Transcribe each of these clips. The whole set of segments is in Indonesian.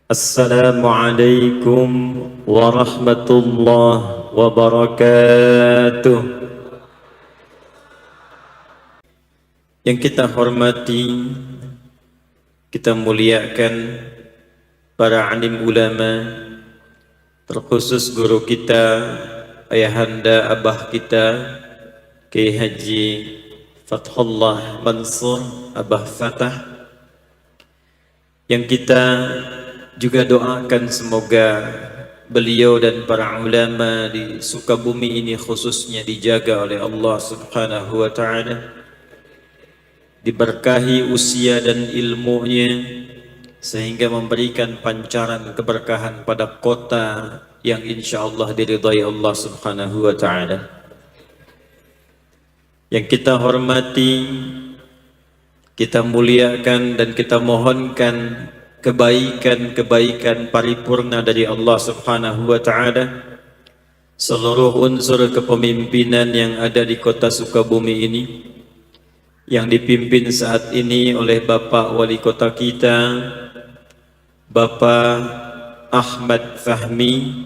Assalamualaikum warahmatullahi wabarakatuh. Yang kita hormati, kita muliakan para alim ulama, terkhusus guru kita, ayahanda abah kita, Kiai Haji Fathullah Mansur, Abah Fatah, yang kita juga doakan semoga beliau dan para ulama di Sukabumi ini khususnya dijaga oleh Allah Subhanahu wa ta'ala, diberkahi usia dan ilmunya sehingga memberikan pancaran keberkahan pada kota yang insya Allah diridhai Allah Subhanahu wa ta'ala. Yang kita hormati, kita muliakan dan kita mohonkan kebaikan-kebaikan paripurna dari Allah Subhanahu wa ta'ala. Seluruh unsur kepemimpinan yang ada di kota Sukabumi ini, yang dipimpin saat ini oleh Bapak Wali Kota kita, Bapak Ahmad Fahmi,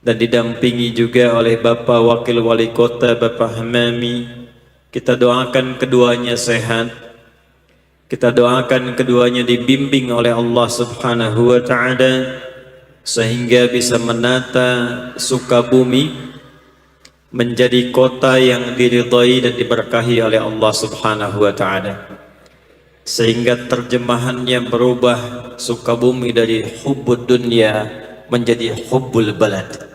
dan didampingi juga oleh Bapak Wakil Wali Kota, Bapak Hamami. Kita doakan keduanya sehat, kita doakan keduanya dibimbing oleh Allah Subhanahu wa ta'ala sehingga bisa menata Sukabumi menjadi kota yang diridhai dan diberkahi oleh Allah Subhanahu wa ta'ala, sehingga terjemahannya berubah Sukabumi dari hubbud dunya menjadi hubbul balad.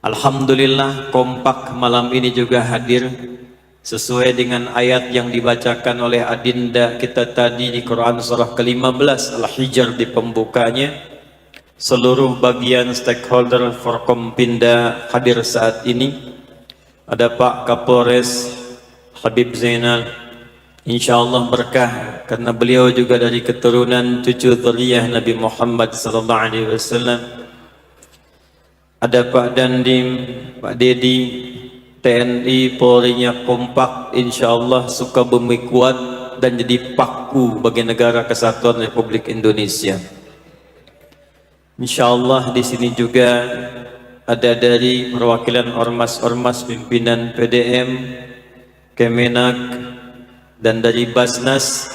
Alhamdulillah, kompak malam ini juga hadir sesuai dengan ayat yang dibacakan oleh adinda kita tadi di Quran surah ke-15 Al-Hijr di pembukanya. Seluruh bagian stakeholder Forkompinda hadir saat ini. Ada Pak Kapolres Habib Zainal, insyaallah berkah karena beliau juga dari keturunan cucu dzurriyyah Nabi Muhammad sallallahu alaihi wasallam. Ada Pak Dandim, Pak Dedi, TNI Polri-nya kompak, insyaallah Sukabumi kuat dan jadi paku bagi negara kesatuan Republik Indonesia. Insyaallah di sini juga ada dari perwakilan ormas-ormas pimpinan PDM, Kemenak, dan dari Basnas,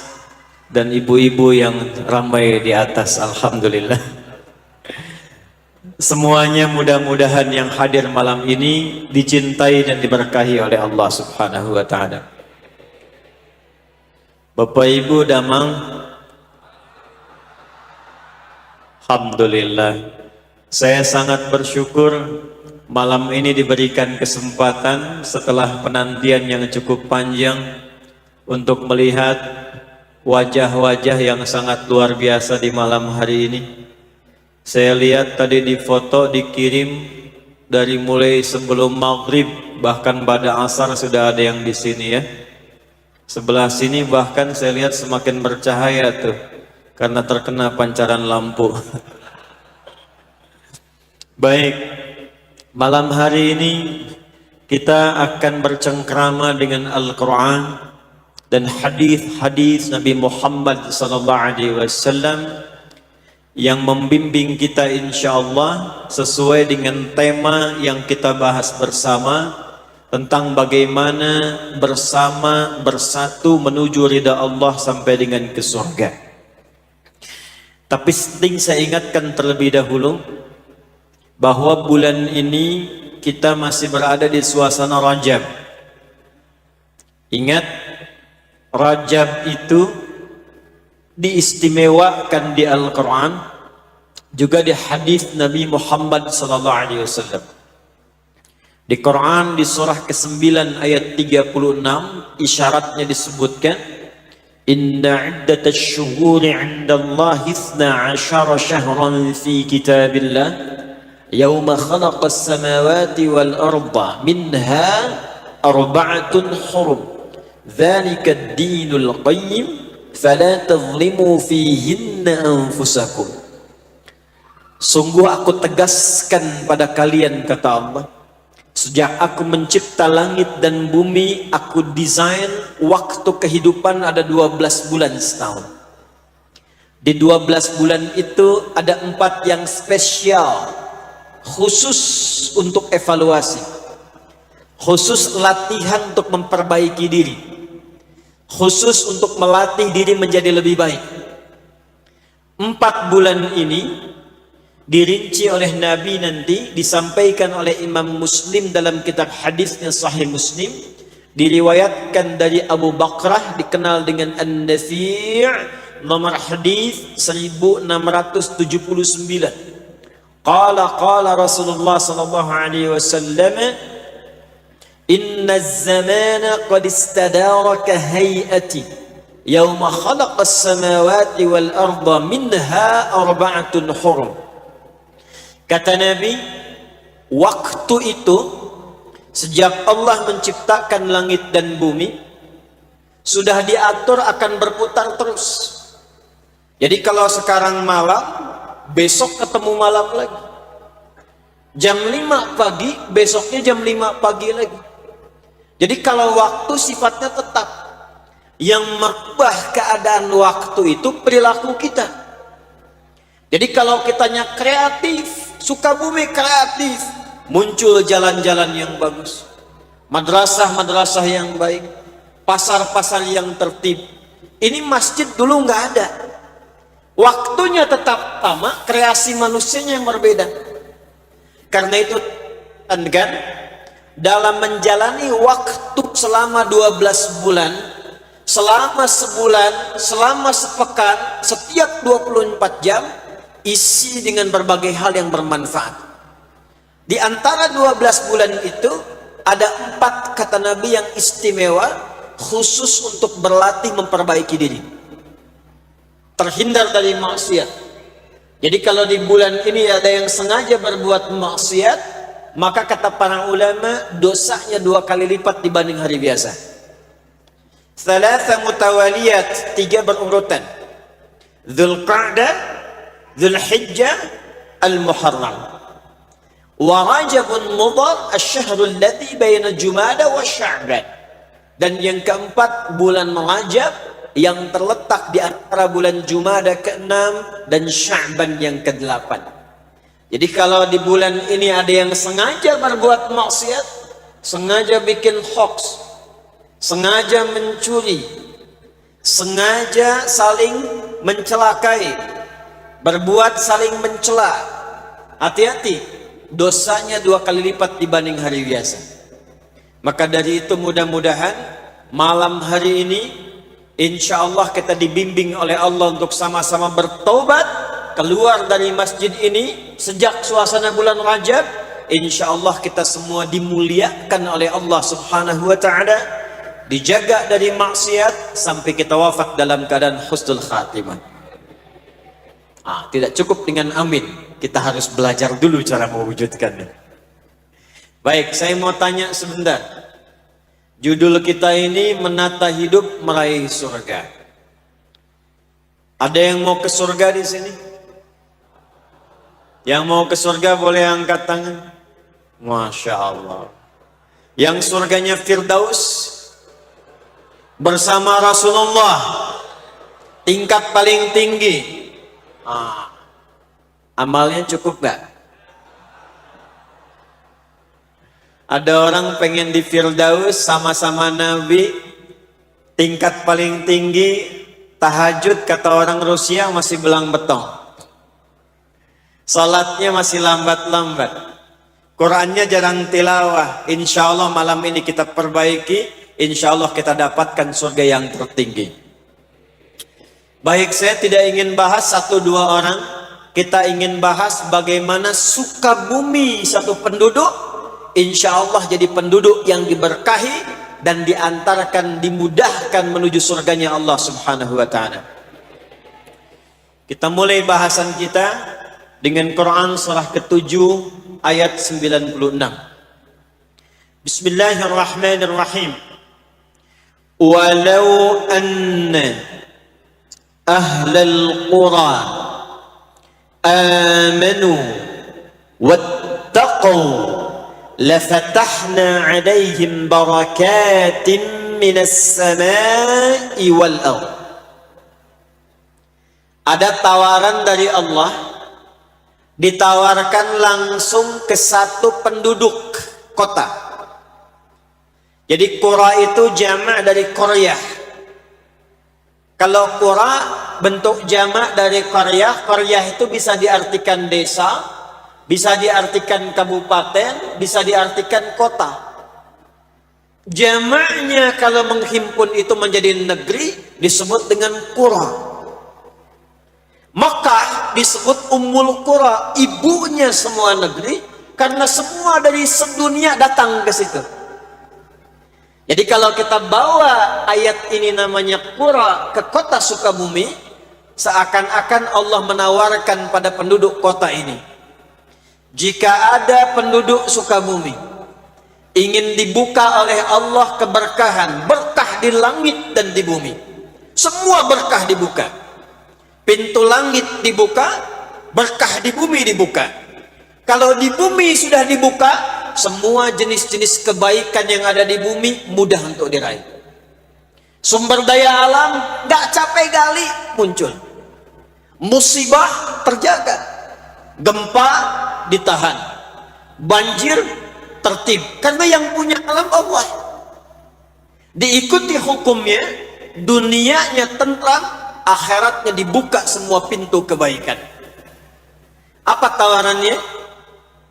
dan ibu-ibu yang ramai di atas. Alhamdulillah. Semuanya mudah-mudahan yang hadir malam ini dicintai dan diberkahi oleh Allah Subhanahu wa ta'ala. Bapak Ibu damang, alhamdulillah, saya sangat bersyukur malam ini diberikan kesempatan setelah penantian yang cukup panjang untuk melihat wajah-wajah yang sangat luar biasa di malam hari ini. Saya lihat tadi di foto dikirim dari mulai sebelum maghrib, bahkan pada asar sudah ada yang di sini ya. Sebelah sini bahkan saya lihat semakin bercahaya tuh karena terkena pancaran lampu. Baik, malam hari ini kita akan bercengkrama dengan Al-Quran dan hadis-hadis Nabi Muhammad SAW yang membimbing kita insyaallah sesuai dengan tema yang kita bahas bersama tentang bagaimana bersama bersatu menuju ridha Allah sampai dengan ke surga. Tapi penting saya ingatkan terlebih dahulu bahwa bulan ini kita masih berada di suasana Rajab. Ingat, Rajab itu diistimewakan di Al-Quran, juga di hadis Nabi Muhammad SAW. Di Quran di surah ke-9 ayat 36 isyaratnya disebutkan, inna iddatasy syuhuri 'indallahi 12 syahran fi kitabillah yauma khalaqas samawati wal arda minha arba'atun hurum dzalika ad-dinul qayyim fala tadhlimu fihinna anfusakum. Sungguh aku tegaskan pada kalian, kata Allah, sejak aku mencipta langit dan bumi, aku desain waktu kehidupan ada 12 bulan setahun. Di 12 bulan itu ada 4 yang spesial, khusus untuk evaluasi, khusus latihan untuk memperbaiki diri, khusus untuk melatih diri menjadi lebih baik. 4 bulan ini dirinci oleh Nabi, nanti disampaikan oleh Imam Muslim dalam kitab hadisnya Sahih Muslim, diriwayatkan dari Abu Bakrah dikenal dengan An-Nafi', nomor hadis 1679. Qala Rasulullah sallallahu alaihi wasallam, inna az-zamana qad istadara ka hay'ati yawma khalaqa as-samawati wal arda minha arba'atun hurum. Kata Nabi, waktu itu sejak Allah menciptakan langit dan bumi sudah diatur akan berputar terus. Jadi kalau sekarang malam, besok ketemu malam lagi. Jam 5 pagi, besoknya jam 5 pagi lagi. Jadi kalau waktu sifatnya tetap, yang merubah keadaan waktu itu perilaku kita. Jadi kalau kitanya kreatif, suka bumi kreatif, muncul jalan-jalan yang bagus, madrasah-madrasah yang baik, pasar-pasar yang tertib. Ini masjid dulu nggak ada, waktunya tetap sama, kreasi manusianya yang berbeda. Karena itu kan dalam menjalani waktu selama 12 bulan, selama sebulan, selama sepekan, setiap 24 jam isi dengan berbagai hal yang bermanfaat. Di antara 12 bulan itu ada 4, kata Nabi, yang istimewa, khusus untuk berlatih memperbaiki diri, terhindar dari maksiat. Jadi kalau di bulan ini ada yang sengaja berbuat maksiat, maka kata para ulama dosanya 2 kali lipat dibanding hari biasa. Thalatha mutawaliyat, 3 berurutan. Dzulqa'dah, Dzulhijjah, Al-Muharram. Wa Rajabun Mudhar, asy-syahrul ladzi baina Jumada wa Sya'ban. Dan yang keempat, bulan Rajab yang terletak di antara bulan Jumada ke-6 dan Sya'ban yang ke-8. Jadi kalau di bulan ini ada yang sengaja berbuat maksiat, sengaja bikin hoax, sengaja mencuri, sengaja saling mencelakai, berbuat saling mencela, hati-hati, dosanya 2 kali lipat dibanding hari biasa. Maka dari itu mudah-mudahan malam hari ini insya Allah kita dibimbing oleh Allah untuk sama-sama bertobat, keluar dari masjid ini sejak suasana bulan Rajab. Insya Allah kita semua dimuliakan oleh Allah subhanahu wa ta'ala, dijaga dari maksiat sampai kita wafat dalam keadaan husnul khatimah. Tidak cukup dengan amin, kita harus belajar dulu cara mewujudkannya. Baik, saya mau tanya sebentar. Judul kita ini menata hidup meraih surga. Ada yang mau ke surga di sini? Yang mau ke surga boleh angkat tangan. Masya Allah. Yang surganya Firdaus bersama Rasulullah, tingkat paling tinggi. Amalnya cukup gak? Ada orang pengen di Firdaus sama-sama Nabi, tingkat paling tinggi, tahajud kata orang Rusia masih belang betong, salatnya masih lambat-lambat, Qurannya jarang tilawah. Insya Allah malam ini kita perbaiki, insya Allah kita dapatkan surga yang tertinggi. Baik, saya tidak ingin bahas 1-2 orang. Kita ingin bahas bagaimana Sukabumi satu penduduk, insya Allah jadi penduduk yang diberkahi dan diantarkan, dimudahkan menuju surganya Allah subhanahu wa ta'ala. Kita mulai bahasan kita dengan Quran surah ke-7 ayat 96. Bismillahirrahmanirrahim. Walau anna ahlal qura amanu wattaqu lafatahna alaihim barakatin minas samai wal ardh. Ada tawaran dari Allah, ditawarkan langsung ke satu penduduk kota. Jadi qura itu jamak dari qaryah. Kalau qura bentuk jamak dari qaryah, qaryah itu bisa diartikan desa, bisa diartikan kabupaten, bisa diartikan kota. Jamaknya kalau menghimpun itu menjadi negeri disebut dengan qura. Makkah disebut Ummul Qura, ibunya semua negeri, karena semua dari sedunia datang ke situ. Jadi kalau kita bawa ayat ini namanya Qura ke kota Sukabumi, seakan-akan Allah menawarkan pada penduduk kota ini, jika ada penduduk Sukabumi ingin dibuka oleh Allah keberkahan, berkah di langit dan di bumi, semua berkah dibuka. Pintu langit dibuka, berkah di bumi dibuka. Kalau di bumi sudah dibuka, semua jenis-jenis kebaikan yang ada di bumi mudah untuk diraih. Sumber daya alam gak capek gali muncul. Musibah terjaga, gempa ditahan, banjir tertib, karena yang punya alam Allah. Diikuti hukumnya, dunianya tentram, akhiratnya dibuka semua pintu kebaikan. Apa tawarannya?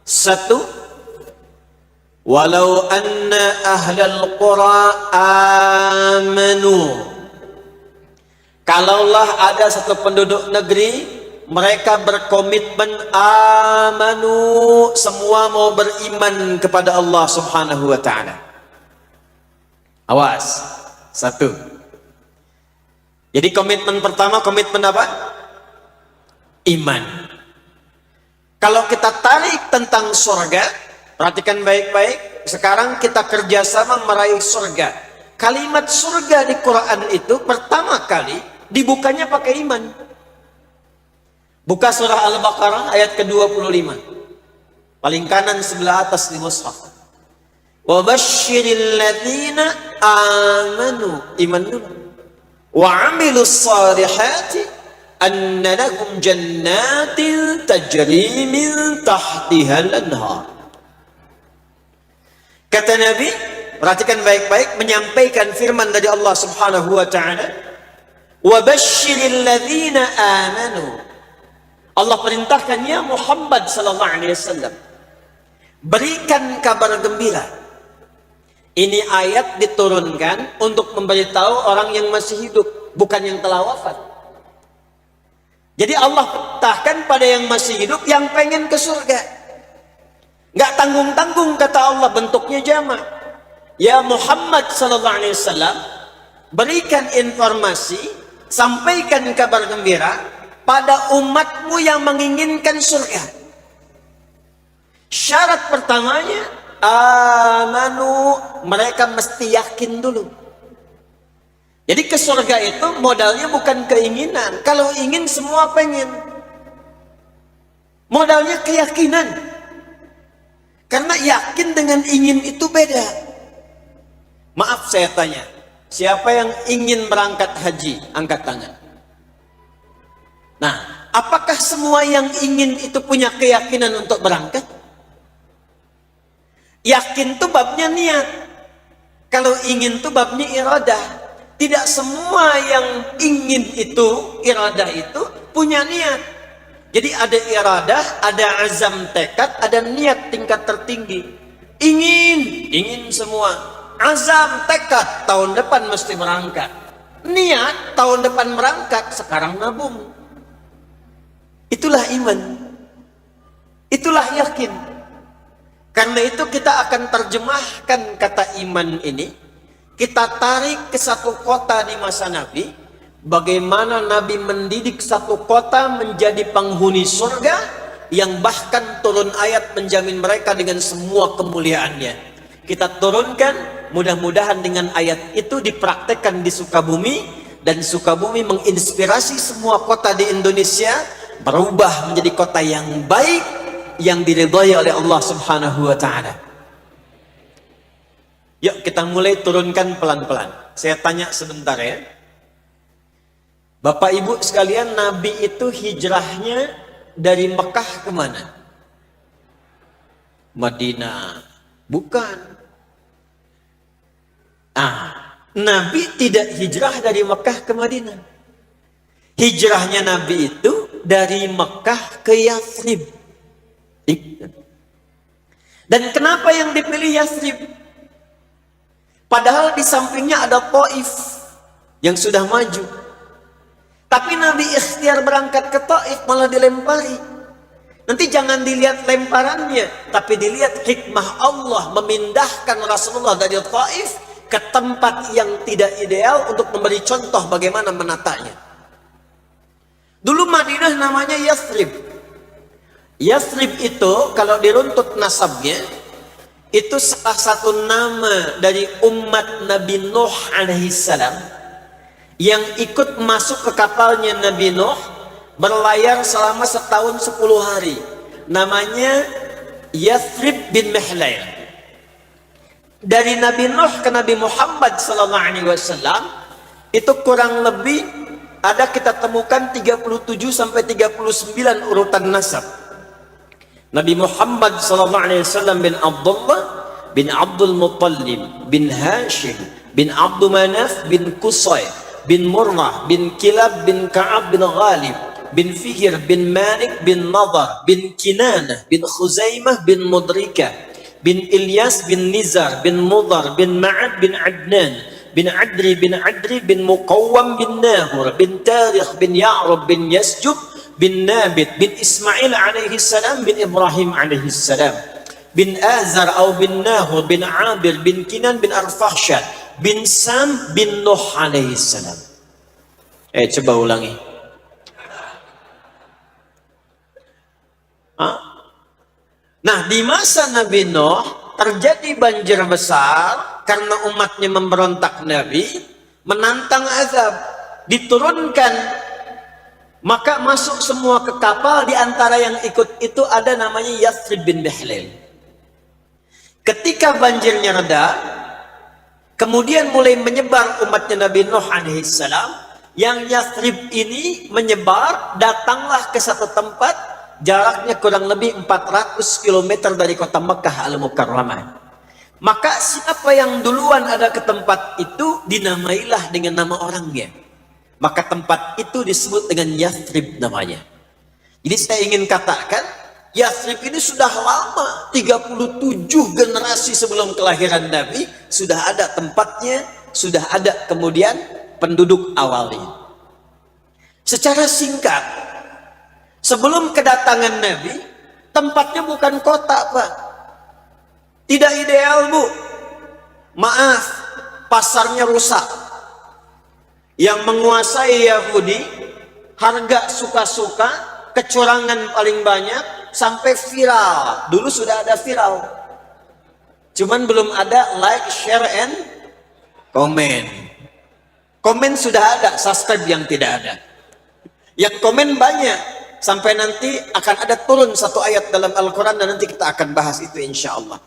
Satu, walau anna ahlal qura amanu. Kalaulah ada satu penduduk negeri, mereka berkomitmen amanu, semua mau beriman kepada Allah Subhanahu wa ta'ala. Awas. Satu. Jadi komitmen pertama, komitmen apa? Iman. Kalau kita tarik tentang surga, perhatikan baik-baik. Sekarang kita kerjasama meraih surga. Kalimat surga di Quran itu pertama kali dibukanya pakai iman. Buka surah Al-Baqarah ayat ke-25. Paling kanan sebelah atas di mushaf. Wa basyiril ladzina amanu. Iman dulu. Wa amilus salihati anna lahum jannatin tajri min tahtihal anhar. Kata Nabi, perhatikan baik-baik, menyampaikan firman dari Allah Subhanahu wa ta'ala, wa basyiril ladzina amanu. Allah perintahkan, ya Muhammad sallallahu alaihi wasallam, berikan kabar gembira. Ini ayat diturunkan untuk memberitahu orang yang masih hidup, bukan yang telah wafat. Jadi Allah perintahkan pada yang masih hidup, yang pengen ke surga. Nggak tanggung-tanggung, kata Allah, bentuknya jamak. Ya Muhammad sallallahu alaihi wasallam, berikan informasi, sampaikan kabar gembira pada umatmu yang menginginkan surga. Syarat pertamanya, amanu, mereka mesti yakin dulu. Jadi ke surga itu modalnya bukan keinginan. Kalau ingin semua pengen. Modalnya keyakinan. Karena yakin dengan ingin itu beda. Maaf saya tanya, siapa yang ingin berangkat haji? Angkat tangan. Nah, apakah semua yang ingin itu punya keyakinan untuk berangkat? Yakin tuh babnya niat. Kalau ingin tuh babnya iradah. Tidak semua yang ingin itu, iradah itu punya niat. Jadi ada iradah, ada azam tekad, ada niat tingkat tertinggi. Ingin semua. Azam tekad, tahun depan mesti berangkat. Niat, tahun depan berangkat, sekarang nabung. Itulah iman. Itulah yakin. Karena itu kita akan terjemahkan kata iman ini, kita tarik ke satu kota di masa Nabi, bagaimana Nabi mendidik satu kota menjadi penghuni surga, yang bahkan turun ayat menjamin mereka dengan semua kemuliaannya. Kita turunkan, mudah-mudahan dengan ayat itu dipraktekkan di Sukabumi, dan Sukabumi menginspirasi semua kota di Indonesia berubah menjadi kota yang baik, yang diridhai oleh Allah Subhanahu wa ta'ala. Yuk kita mulai turunkan pelan-pelan. Saya tanya sebentar ya. Bapak Ibu sekalian, Nabi itu hijrahnya dari Mekah kemana? Madinah. Bukan. Nabi tidak hijrah dari Mekah ke Madinah. Hijrahnya Nabi itu dari Mekah ke Yathrib. Dan kenapa yang dipilih Yathrib? Padahal di sampingnya ada Taif yang sudah maju. Tapi Nabi ikhtiar berangkat ke Taif malah dilempari. Nanti jangan dilihat lemparannya, tapi dilihat hikmah Allah memindahkan Rasulullah dari Taif ke tempat yang tidak ideal untuk memberi contoh bagaimana menatanya. Dulu Madinah namanya Yathrib. Yathrib itu kalau diruntut nasabnya, itu salah satu nama dari umat Nabi Nuh alaihissalam yang ikut masuk ke kapalnya Nabi Nuh, berlayar selama setahun 10 hari. Namanya Yathrib bin Mihlail. Dari Nabi Nuh ke Nabi Muhammad SAW itu kurang lebih ada kita temukan 37 sampai 39 urutan nasab. Nabi Muhammad SAW bin Abdullah bin Abdul Muttalib bin Hashim bin Abdul Manaf bin Qusay bin Murrah bin Kilab bin Ka'ab bin Ghalib bin Fihr bin Malik bin Nadar bin Kinanah bin Khuzaimah bin Mudrika bin Ilyas bin Nizar bin Mudar bin Ma'ad bin Adnan bin Adri bin Muqawwam bin Nahur bin Tarikh bin Ya'rub bin Yasjub bin Nabit bin Ismail alaihi salam bin Ibrahim alaihi salam bin Azar atau bin Nahur bin Abir bin Kinan bin Arfakhshad bin Sam bin Nuh alaihi salam. Coba ulangi. Nah, di masa Nabi Nuh terjadi banjir besar karena umatnya memberontak Nabi, menantang azab, diturunkan. Maka masuk semua ke kapal. Di antara yang ikut itu ada namanya Yathrib bin Mihlail. Ketika banjirnya reda, kemudian mulai menyebar umatnya Nabi Nuh alaihissalam. Yang Yathrib ini menyebar, datanglah ke satu tempat, jaraknya kurang lebih 400 km dari kota Mekah Al-Mukarramah. Maka siapa yang duluan ada ke tempat itu, dinamailah dengan nama orangnya. Maka tempat itu disebut dengan Yathrib namanya. Jadi saya ingin katakan, Yathrib ini sudah lama, 37 generasi sebelum kelahiran Nabi, sudah ada tempatnya, sudah ada kemudian penduduk awalnya. Secara singkat, sebelum kedatangan Nabi, tempatnya bukan kota, Pak. Tidak ideal, Bu. Maaf, pasarnya rusak. Yang menguasai Yahudi, harga suka-suka, kecurangan paling banyak, sampai viral. Dulu sudah ada viral. Cuman belum ada like, share, and comment. Komen sudah ada, subscribe yang tidak ada. Yang komen banyak, sampai nanti akan ada turun satu ayat dalam Al-Quran, dan nanti kita akan bahas itu insya Allah.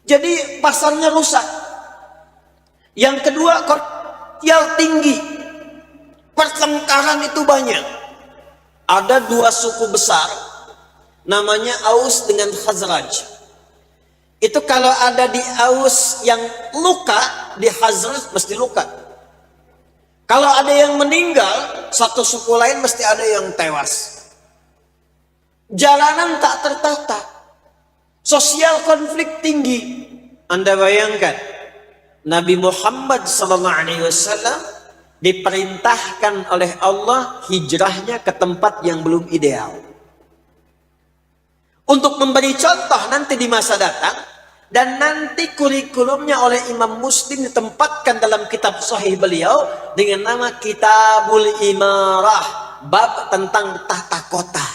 Jadi pasarnya rusak. Yang kedua, yang tinggi, pertengkaran itu banyak. Ada dua suku besar, namanya Aus dengan Khazraj. Itu kalau ada di Aus yang luka, di Khazraj mesti luka. Kalau ada yang meninggal, satu suku lain mesti ada yang tewas. Jalanan tak tertata, sosial konflik tinggi. Anda bayangkan, Nabi Muhammad SAW diperintahkan oleh Allah hijrahnya ke tempat yang belum ideal. Untuk memberi contoh nanti di masa datang, dan nanti kurikulumnya oleh Imam Muslim ditempatkan dalam kitab sahih beliau dengan nama Kitabul Imarah, bab tentang tata kota.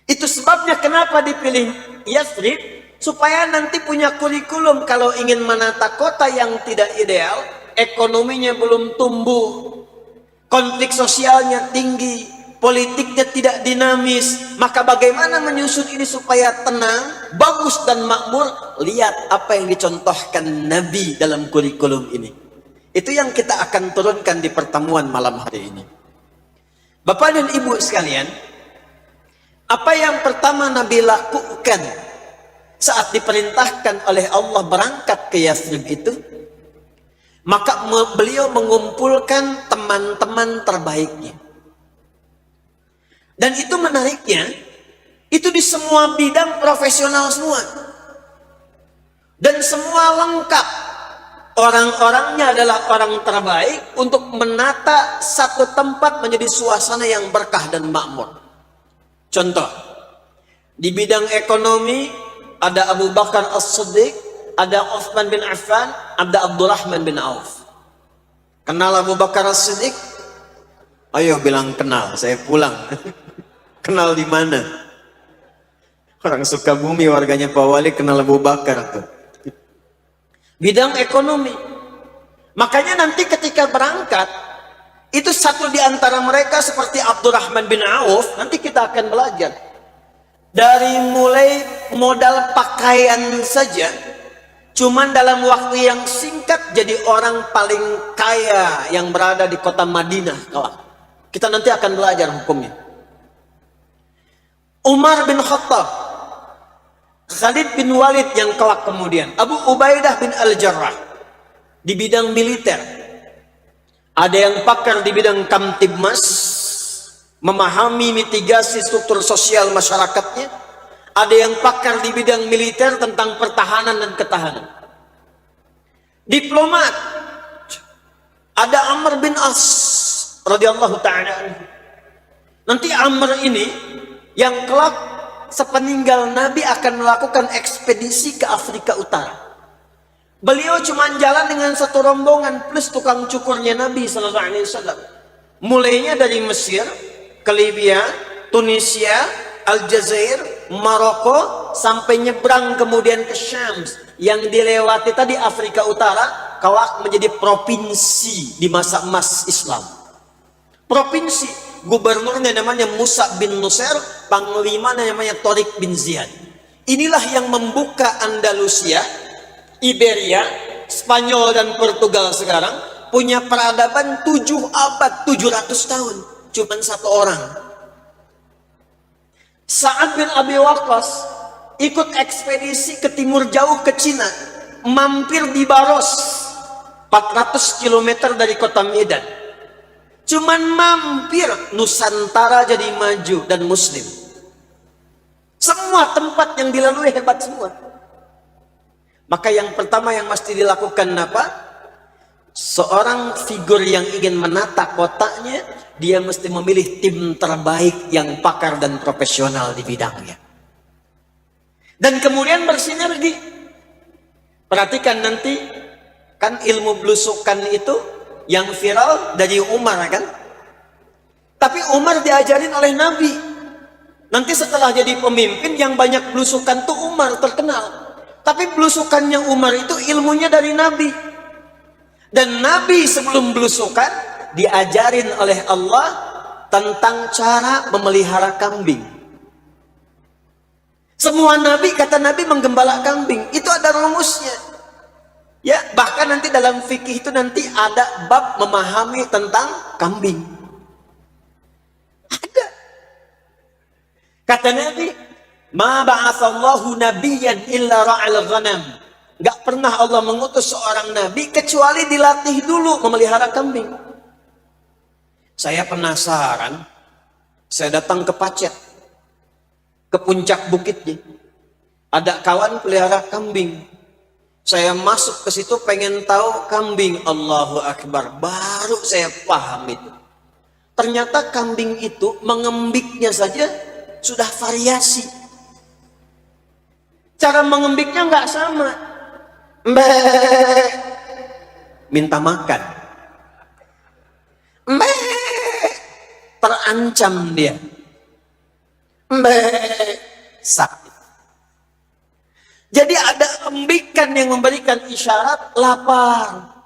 Itu sebabnya kenapa dipilih Yathrib, supaya nanti punya kurikulum kalau ingin menata kota yang tidak ideal, ekonominya belum tumbuh, konflik sosialnya tinggi, politiknya tidak dinamis, maka bagaimana menyusun ini supaya tenang, bagus dan makmur? Lihat apa yang dicontohkan Nabi dalam kurikulum ini. Itu yang kita akan turunkan di pertemuan malam hari ini. Bapak dan Ibu sekalian, apa yang pertama Nabi lakukan saat diperintahkan oleh Allah berangkat ke Yathrib itu? Maka beliau mengumpulkan teman-teman terbaiknya. Dan itu menariknya, itu di semua bidang profesional semua. Dan semua lengkap. Orang-orangnya adalah orang terbaik untuk menata satu tempat menjadi suasana yang berkah dan makmur. Contoh, di bidang ekonomi ada Abu Bakar As-Siddiq, ada Uthman bin Affan, ada Abdurrahman bin Auf. Kenal Abu Bakar As-Siddiq? Ayo bilang kenal, saya pulang. Kenal di mana? Orang Sukabumi warganya Pak Wali kenal Abu Bakar tuh. Bidang ekonomi. Makanya nanti ketika berangkat, itu satu di antara mereka seperti Abdurrahman bin Auf, nanti kita akan belajar. Dari mulai modal pakaian saja, cuman dalam waktu yang singkat jadi orang paling kaya yang berada di kota Madinah. Kita nanti akan belajar hukumnya. Umar bin Khattab, Khalid bin Walid yang kelak kemudian, Abu Ubaidah bin Al-Jarrah di bidang militer. Ada yang pakar di bidang Kamtibmas, memahami mitigasi struktur sosial masyarakatnya. Ada yang pakar di bidang militer tentang pertahanan dan ketahanan. Diplomat, ada Amr bin As radhiyallahu ta'ala. Nanti Amr ini yang kelak sepeninggal Nabi akan melakukan ekspedisi ke Afrika Utara. Beliau cuma jalan dengan satu rombongan plus tukang cukurnya Nabi sallallahu alaihi wasallam. Mulainya dari Mesir ke Libya, Tunisia, Aljazair, Maroko sampai nyebrang kemudian ke Syam. Yang dilewati tadi Afrika Utara kelak menjadi provinsi di masa emas Islam. Provinsi. Gubernurnya namanya Musa bin Nusair, panglima namanya Tariq bin Ziyad. Inilah yang membuka Andalusia, Iberia, Spanyol dan Portugal sekarang punya peradaban 7 abad, 700 tahun. Cuman satu orang. Sa'ad bin Abi Waqqas ikut ekspedisi ke timur jauh ke Cina, mampir di Baros, 400 km dari kota Medan. Cuman mampir, Nusantara jadi maju dan muslim. Semua tempat yang dilalui hebat semua. Maka yang pertama yang mesti dilakukan apa? Seorang figur yang ingin menata kotaknya, dia mesti memilih tim terbaik yang pakar dan profesional di bidangnya. Dan kemudian bersinergi. Perhatikan nanti, kan ilmu belusukan itu yang viral dari Umar kan? Tapi Umar diajarin oleh Nabi. Nanti setelah jadi pemimpin yang banyak belusukan tuh Umar terkenal. Tapi belusukannya Umar itu ilmunya dari Nabi. Dan Nabi sebelum belusukan diajarin oleh Allah tentang cara memelihara kambing. Semua Nabi, kata Nabi, menggembala kambing. Itu ada rumusnya. Ya, bahkan nanti dalam fikih itu nanti ada bab memahami tentang kambing. Ada. Kata Nabi, "Ma ba'atsallahu nabiyyan illa ra'al ghanam." Enggak pernah Allah mengutus seorang nabi kecuali dilatih dulu memelihara kambing. Saya penasaran. Saya datang ke Pacet, ke puncak bukitnya. Ada kawan pelihara kambing. Saya masuk ke situ pengen tahu kambing. Allahu Akbar. Baru saya paham itu. Ternyata kambing itu mengembiknya saja sudah variasi. Cara mengembiknya nggak sama. Mbak minta makan. Mbak terancam dia. Mbak sakit. Jadi ada embikan yang memberikan isyarat lapar.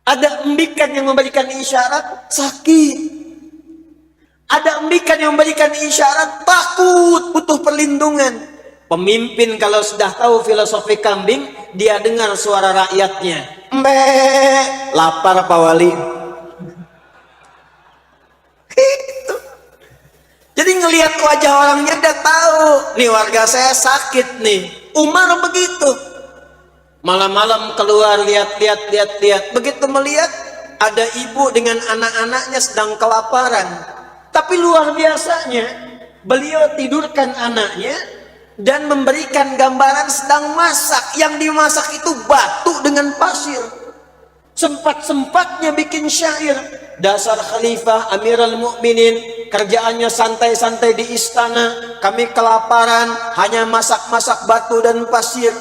Ada embikan yang memberikan isyarat sakit. Ada embikan yang memberikan isyarat takut, butuh perlindungan. Pemimpin kalau sudah tahu filosofi kambing, dia dengar suara rakyatnya. Lapar Pak Wali. Gitu. Jadi ngelihat wajah orangnya udah tahu, nih warga saya sakit nih. Umar begitu. Malam-malam keluar lihat. Begitu melihat ada ibu dengan anak-anaknya sedang kelaparan. Tapi luar biasanya, beliau tidurkan anaknya dan memberikan gambaran sedang masak. Yang dimasak itu batu dengan pasir. Sempat-sempatnya bikin syair. Dasar khalifah Amirul Mukminin, kerjaannya santai-santai di istana, kami kelaparan, hanya masak-masak batu dan pasir.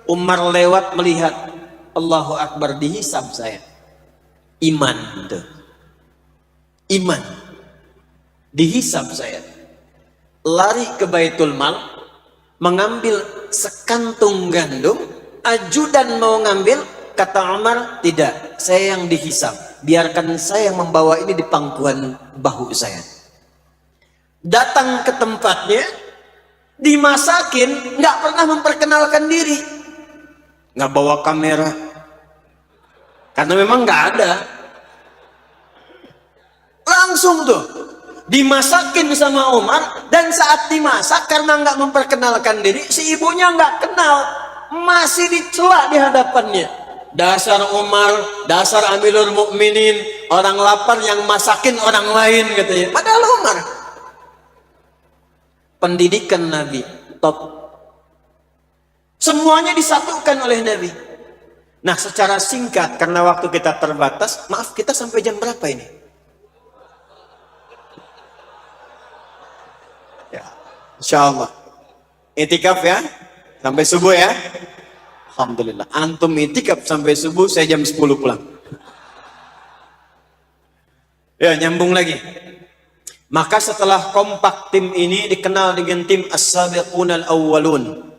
Umar lewat melihat, Allahu Akbar, dihisab saya. Iman tuh. Iman. Dihisab saya. Lari ke Baitul Mal, mengambil sekantung gandum, ajudan mau ngambil, kata Umar, tidak, saya yang dihisab. Biarkan saya yang membawa ini di pangkuan bahu saya. Datang ke tempatnya, dimasakin, nggak pernah memperkenalkan diri. Nggak bawa kamera. Karena memang nggak ada. Langsung tuh dimasakin sama Umar, dan saat dimasak karena nggak memperkenalkan diri, si ibunya nggak kenal, masih dicela di hadapannya. Dasar Umar, dasar Amirul Mukminin, orang lapar yang masakin orang lain katanya. Padahal Umar pendidikan Nabi top. Semuanya disatukan oleh Nabi. Nah, secara singkat karena waktu kita terbatas, maaf, kita sampai jam berapa ini? Ya, insyaallah. Itikaf ya, sampai subuh ya. Alhamdulillah. Antum itikaf sampai subuh, saya jam 10 pulang. Ya, nyambung lagi. Maka setelah kompak tim ini dikenal dengan tim As-Sabiqunal Awwalun.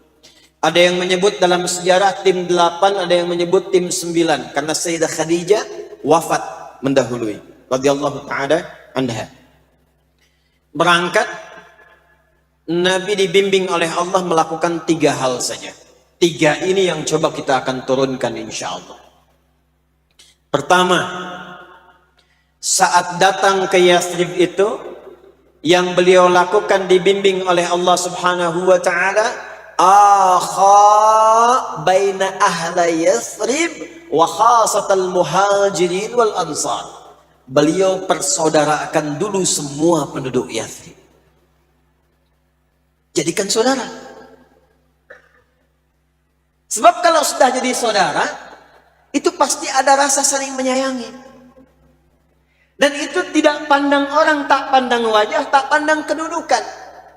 Ada yang menyebut dalam sejarah tim 8, ada yang menyebut tim 9. Karena Sayyidah Khadijah wafat mendahului. Radhiyallahu ta'ala anha. Berangkat, Nabi dibimbing oleh Allah melakukan 3 hal saja. 3 ini yang coba kita akan turunkan insya Allah. Pertama, saat datang ke Yathrib itu, yang beliau lakukan dibimbing oleh Allah subhanahu wa ta'ala, akha baina ahla Yathrib wa khasatal muhajirin wal ansar. Beliau persaudarakan dulu semua penduduk Yathrib. Jadikan saudara. Sebab kalau sudah jadi saudara, itu pasti ada rasa saling menyayangi. Dan itu tidak pandang orang, tak pandang wajah, tak pandang kedudukan.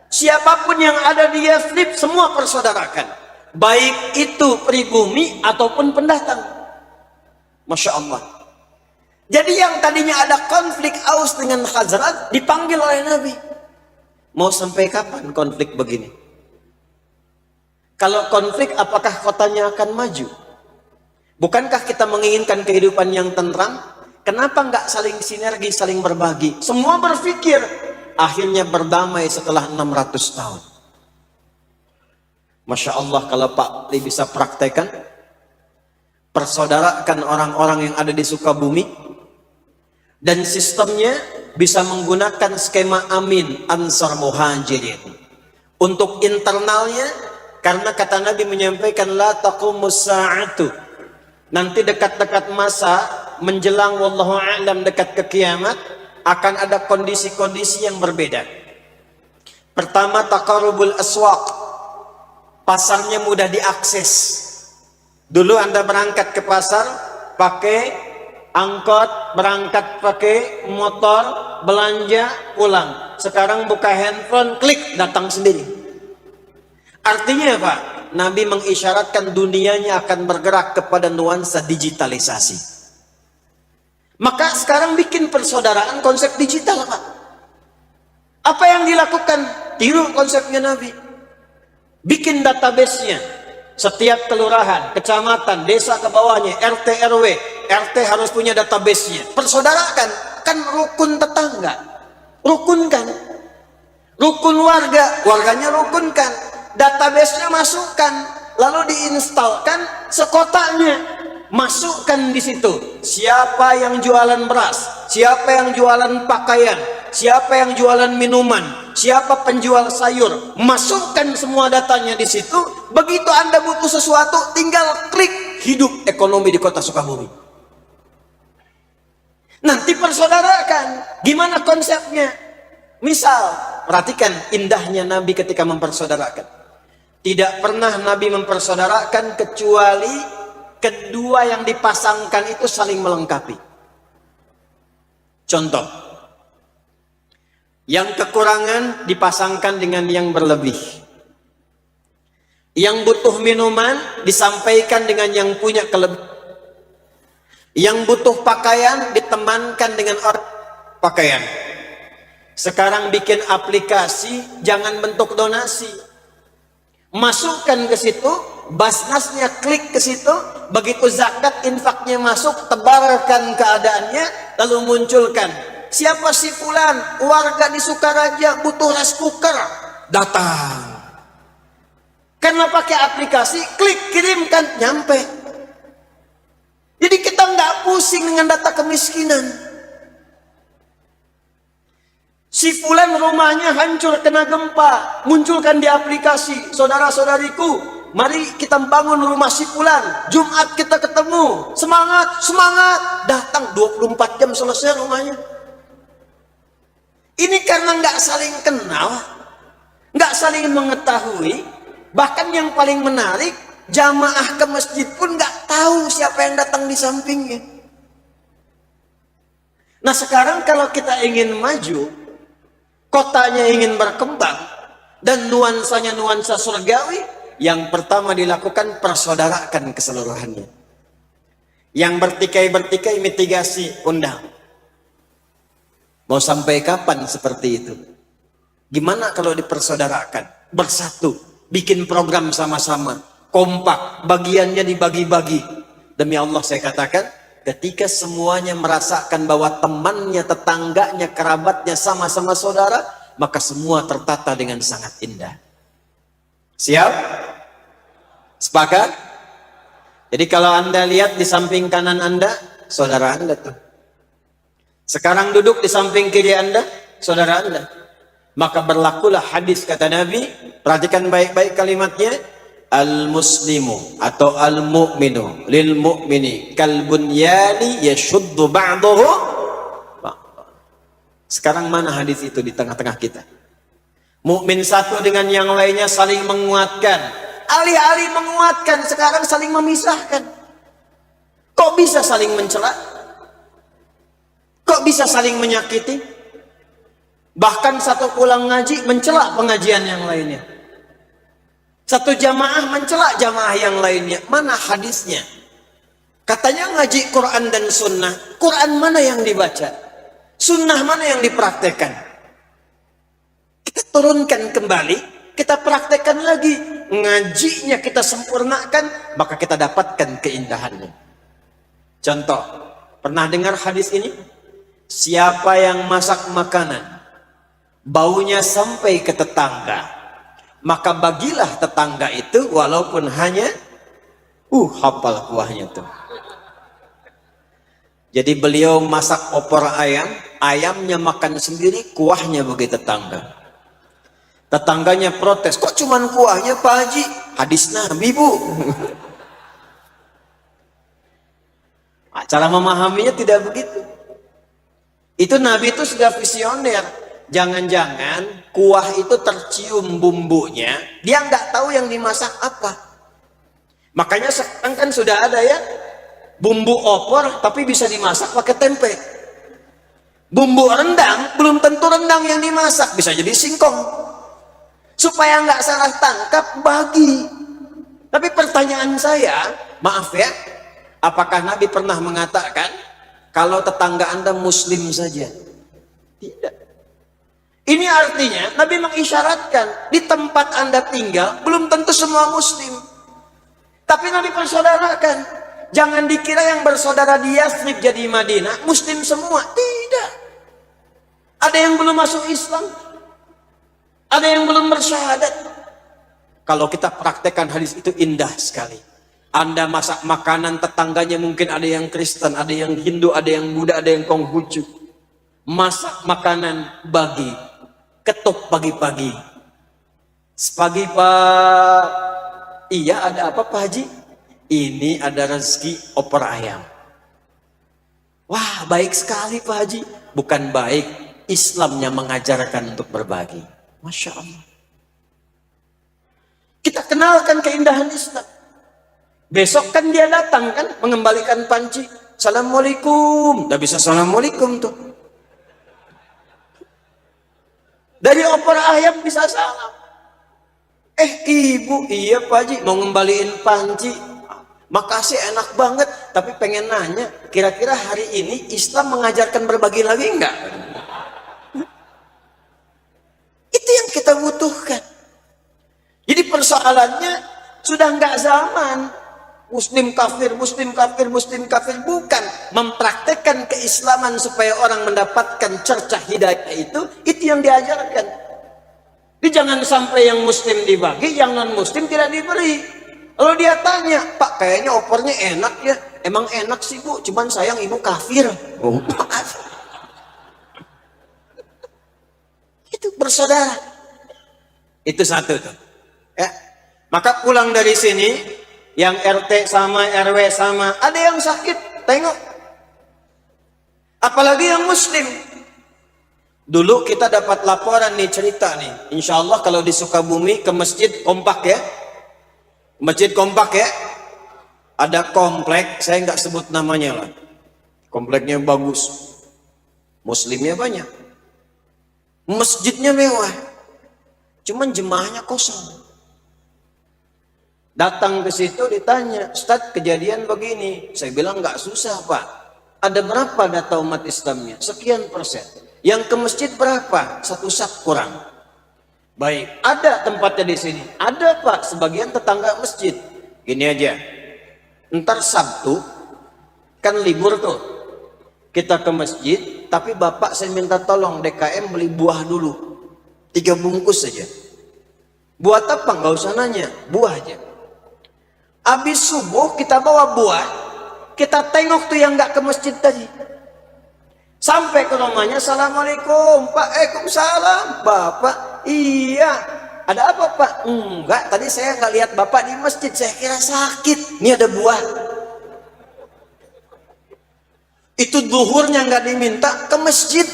Siapapun yang ada di Yathrib semua persaudarakan. Baik itu pribumi ataupun pendatang. Masya Allah. Jadi yang tadinya ada konflik Aus dengan Khazraj dipanggil oleh Nabi. Mau sampai kapan konflik begini? Kalau konflik, apakah kotanya akan maju? Bukankah kita menginginkan kehidupan yang tentram? Kenapa nggak saling sinergi, saling berbagi? Semua berpikir akhirnya berdamai setelah 600 tahun. Masya Allah, kalau Pak Li bisa praktekan, persaudarakan orang-orang yang ada di Sukabumi, dan sistemnya bisa menggunakan skema Amin Ansar Muhajirin. Untuk internalnya, karena kata Nabi menyampaikan la taqumus sa'atu, nanti dekat-dekat masa menjelang wallahu a'lam dekat ke kiamat, akan ada kondisi-kondisi yang berbeda. Pertama, taqarrubul aswaq, pasarnya mudah diakses. Dulu Anda berangkat ke pasar pakai angkot, berangkat pakai motor, belanja, pulang. Sekarang buka handphone, klik, datang sendiri. Artinya apa? Nabi mengisyaratkan dunianya akan bergerak kepada nuansa digitalisasi. Maka sekarang bikin persaudaraan konsep digital, Pak. Apa yang dilakukan? Tiru konsepnya Nabi. Bikin database-nya. Setiap kelurahan, kecamatan, desa ke bawahnya, RT, RW. RT harus punya database-nya. Persaudarakan. Kan rukun tetangga. Rukunkan. Rukun warga. Warganya rukunkan. Database-nya masukkan. Lalu diinstalkan sekotanya. masukkan di situ siapa yang jualan beras, siapa yang jualan pakaian, siapa yang jualan minuman, siapa penjual sayur. Masukkan semua datanya di situ. Begitu Anda butuh sesuatu, tinggal klik hidup ekonomi di kota Sukabumi. Nanti persaudarakan. Gimana konsepnya? Misal, perhatikan indahnya Nabi ketika mempersaudarakan. Tidak pernah Nabi mempersaudarakan kecuali kedua yang dipasangkan itu saling melengkapi. Contoh, yang kekurangan dipasangkan dengan yang berlebih. Yang butuh minuman disampaikan dengan yang punya kelebihan. Yang butuh pakaian ditemankan dengan orang pakaian. Sekarang bikin aplikasi, jangan bentuk donasi. Masukkan ke situ, basnasnya klik ke situ, begitu zakat infaknya masuk, tebarkan keadaannya, lalu munculkan. Siapa si fulan, warga di Sukaraja butuh rice cooker, datang. Karena pakai aplikasi, klik kirimkan, nyampe. Jadi kita nggak pusing dengan data kemiskinan. Si fulan rumahnya hancur kena gempa, munculkan di aplikasi, saudara-saudariku, mari kita bangun rumah si fulan, Jumat kita ketemu, semangat, semangat, datang 24 jam selesai rumahnya. Ini karena nggak saling kenal, nggak saling mengetahui, bahkan yang paling menarik, jamaah ke masjid pun nggak tahu siapa yang datang di sampingnya. Nah sekarang kalau kita ingin maju, kotanya ingin berkembang, dan nuansanya nuansa surgawi, yang pertama dilakukan persaudarakan keseluruhannya. Yang bertikai-bertikai mitigasi undang. Mau sampai kapan seperti itu? Gimana kalau dipersaudarakan? Bersatu, bikin program sama-sama, kompak, bagiannya dibagi-bagi. Demi Allah saya katakan, ketika semuanya merasakan bahwa temannya, tetangganya, kerabatnya sama-sama saudara, maka semua tertata dengan sangat indah. Siap? Sepakat? Jadi kalau Anda lihat di samping kanan Anda, saudara Anda tuh. Sekarang duduk di samping kiri Anda, saudara Anda. Maka berlakulah hadis kata Nabi, perhatikan baik-baik kalimatnya, al-muslimu atau al-mu'minu lil mu'mini kal bunyani yashuddu ba'dahu. Sekarang mana hadis itu di tengah-tengah kita? Mukmin satu dengan yang lainnya saling menguatkan. Alih-alih menguatkan, sekarang saling memisahkan. Kok bisa saling mencela? Kok bisa saling menyakiti? Bahkan satu pulang ngaji mencela pengajian yang lainnya. Satu jamaah mencela jamaah yang lainnya. Mana hadisnya? Katanya ngaji Quran dan sunnah. Quran mana yang dibaca? Sunnah mana yang dipraktekkan? Kita turunkan kembali, kita praktekkan lagi. Ngajinya kita sempurnakan, maka kita dapatkan keindahannya. Contoh, pernah dengar hadis ini? Siapa yang masak makanan, baunya sampai ke tetangga, maka bagilah tetangga itu walaupun hanya hafal kuahnya tuh. Jadi beliau masak opor ayam, ayamnya makan sendiri, kuahnya bagi tetangga. Tetangganya protes, kok cuman kuahnya Pak Haji? Hadis Nabi Bu. Cara memahaminya tidak begitu. Itu Nabi itu sudah visioner. Jangan-jangan kuah itu tercium bumbunya, dia nggak tahu yang dimasak apa. Makanya sekarang kan sudah ada ya bumbu opor tapi bisa dimasak pakai tempe. Bumbu rendang belum tentu rendang yang dimasak, bisa jadi singkong. Supaya nggak salah tangkap, bagi. Tapi pertanyaan saya, maaf ya, apakah Nabi pernah mengatakan kalau tetangga Anda muslim saja? Tidak. Ini artinya Nabi mengisyaratkan di tempat Anda tinggal belum tentu semua muslim. Tapi Nabi persaudarakan. Jangan dikira yang bersaudara di Yathrib jadi Madinah muslim semua. Tidak. Ada yang belum masuk Islam. Ada yang belum bersyahadat. Kalau kita praktekkan hadis itu indah sekali. Anda masak makanan, tetangganya mungkin ada yang Kristen, ada yang Hindu, ada yang Buddha, ada yang Konghucu. Masak makanan bagi, ketuk pagi-pagi. Sepagi Pak, iya ada apa Pak Haji? Ini ada rezeki opor ayam. Wah, baik sekali Pak Haji. Bukan baik, Islamnya mengajarkan untuk berbagi. Masya Allah. Kita kenalkan keindahan Islam. Besok kan dia datang kan, mengembalikan panci. Assalamualaikum. Udah bisa assalamualaikum tuh. Dari opor ayam bisa salam. Ibu, iya Pak Haji, mau ngembaliin panci. Makasih, enak banget. Tapi pengen nanya, kira-kira hari ini Islam mengajarkan berbagi lagi enggak? Itu yang kita butuhkan. Jadi persoalannya sudah enggak zaman Muslim kafir, Muslim kafir, Muslim kafir. Bukan mempraktekkan keislaman supaya orang mendapatkan cercah hidayah itu yang diajarkan. Jadi jangan sampai yang Muslim dibagi, yang non Muslim tidak diberi. Kalau dia tanya, Pak kayaknya opornya enak ya. Emang enak sih Bu, cuman sayang ibu kafir. Oh, itu bersaudara. Itu satu tuh. Ya. Maka pulang dari sini, yang RT sama, RW sama, ada yang sakit, tengok. Apalagi yang Muslim. Dulu kita dapat laporan nih, cerita nih. Insya Allah kalau di Sukabumi ke masjid kompak ya. Masjid kompak ya. Ada komplek, saya nggak sebut namanya lah. Kompleknya bagus. Muslimnya banyak. Masjidnya mewah. Cuman jemaahnya kosong. Datang ke situ ditanya, Ustadz kejadian begini. Saya bilang nggak susah Pak. Ada berapa data umat Islamnya? Sekian persen. Yang ke masjid berapa? 1 sak kurang. Baik, ada tempatnya di sini. Ada Pak, sebagian tetangga masjid. Gini aja. Ntar Sabtu kan libur tuh. Kita ke masjid, tapi Bapak saya minta tolong DKM beli buah dulu. 3 bungkus saja. Buat apa? Nggak usah nanya, buah aja. Habis subuh kita bawa buah, kita tengok tuh yang nggak ke masjid tadi. Sampai ke rumahnya, Assalamualaikum Pak, Waalaikumsalam Bapak. Iya, ada apa Pak? Enggak, tadi saya nggak lihat Bapak di masjid, saya kira sakit. Ini ada buah. Itu zuhurnya nggak diminta ke masjid.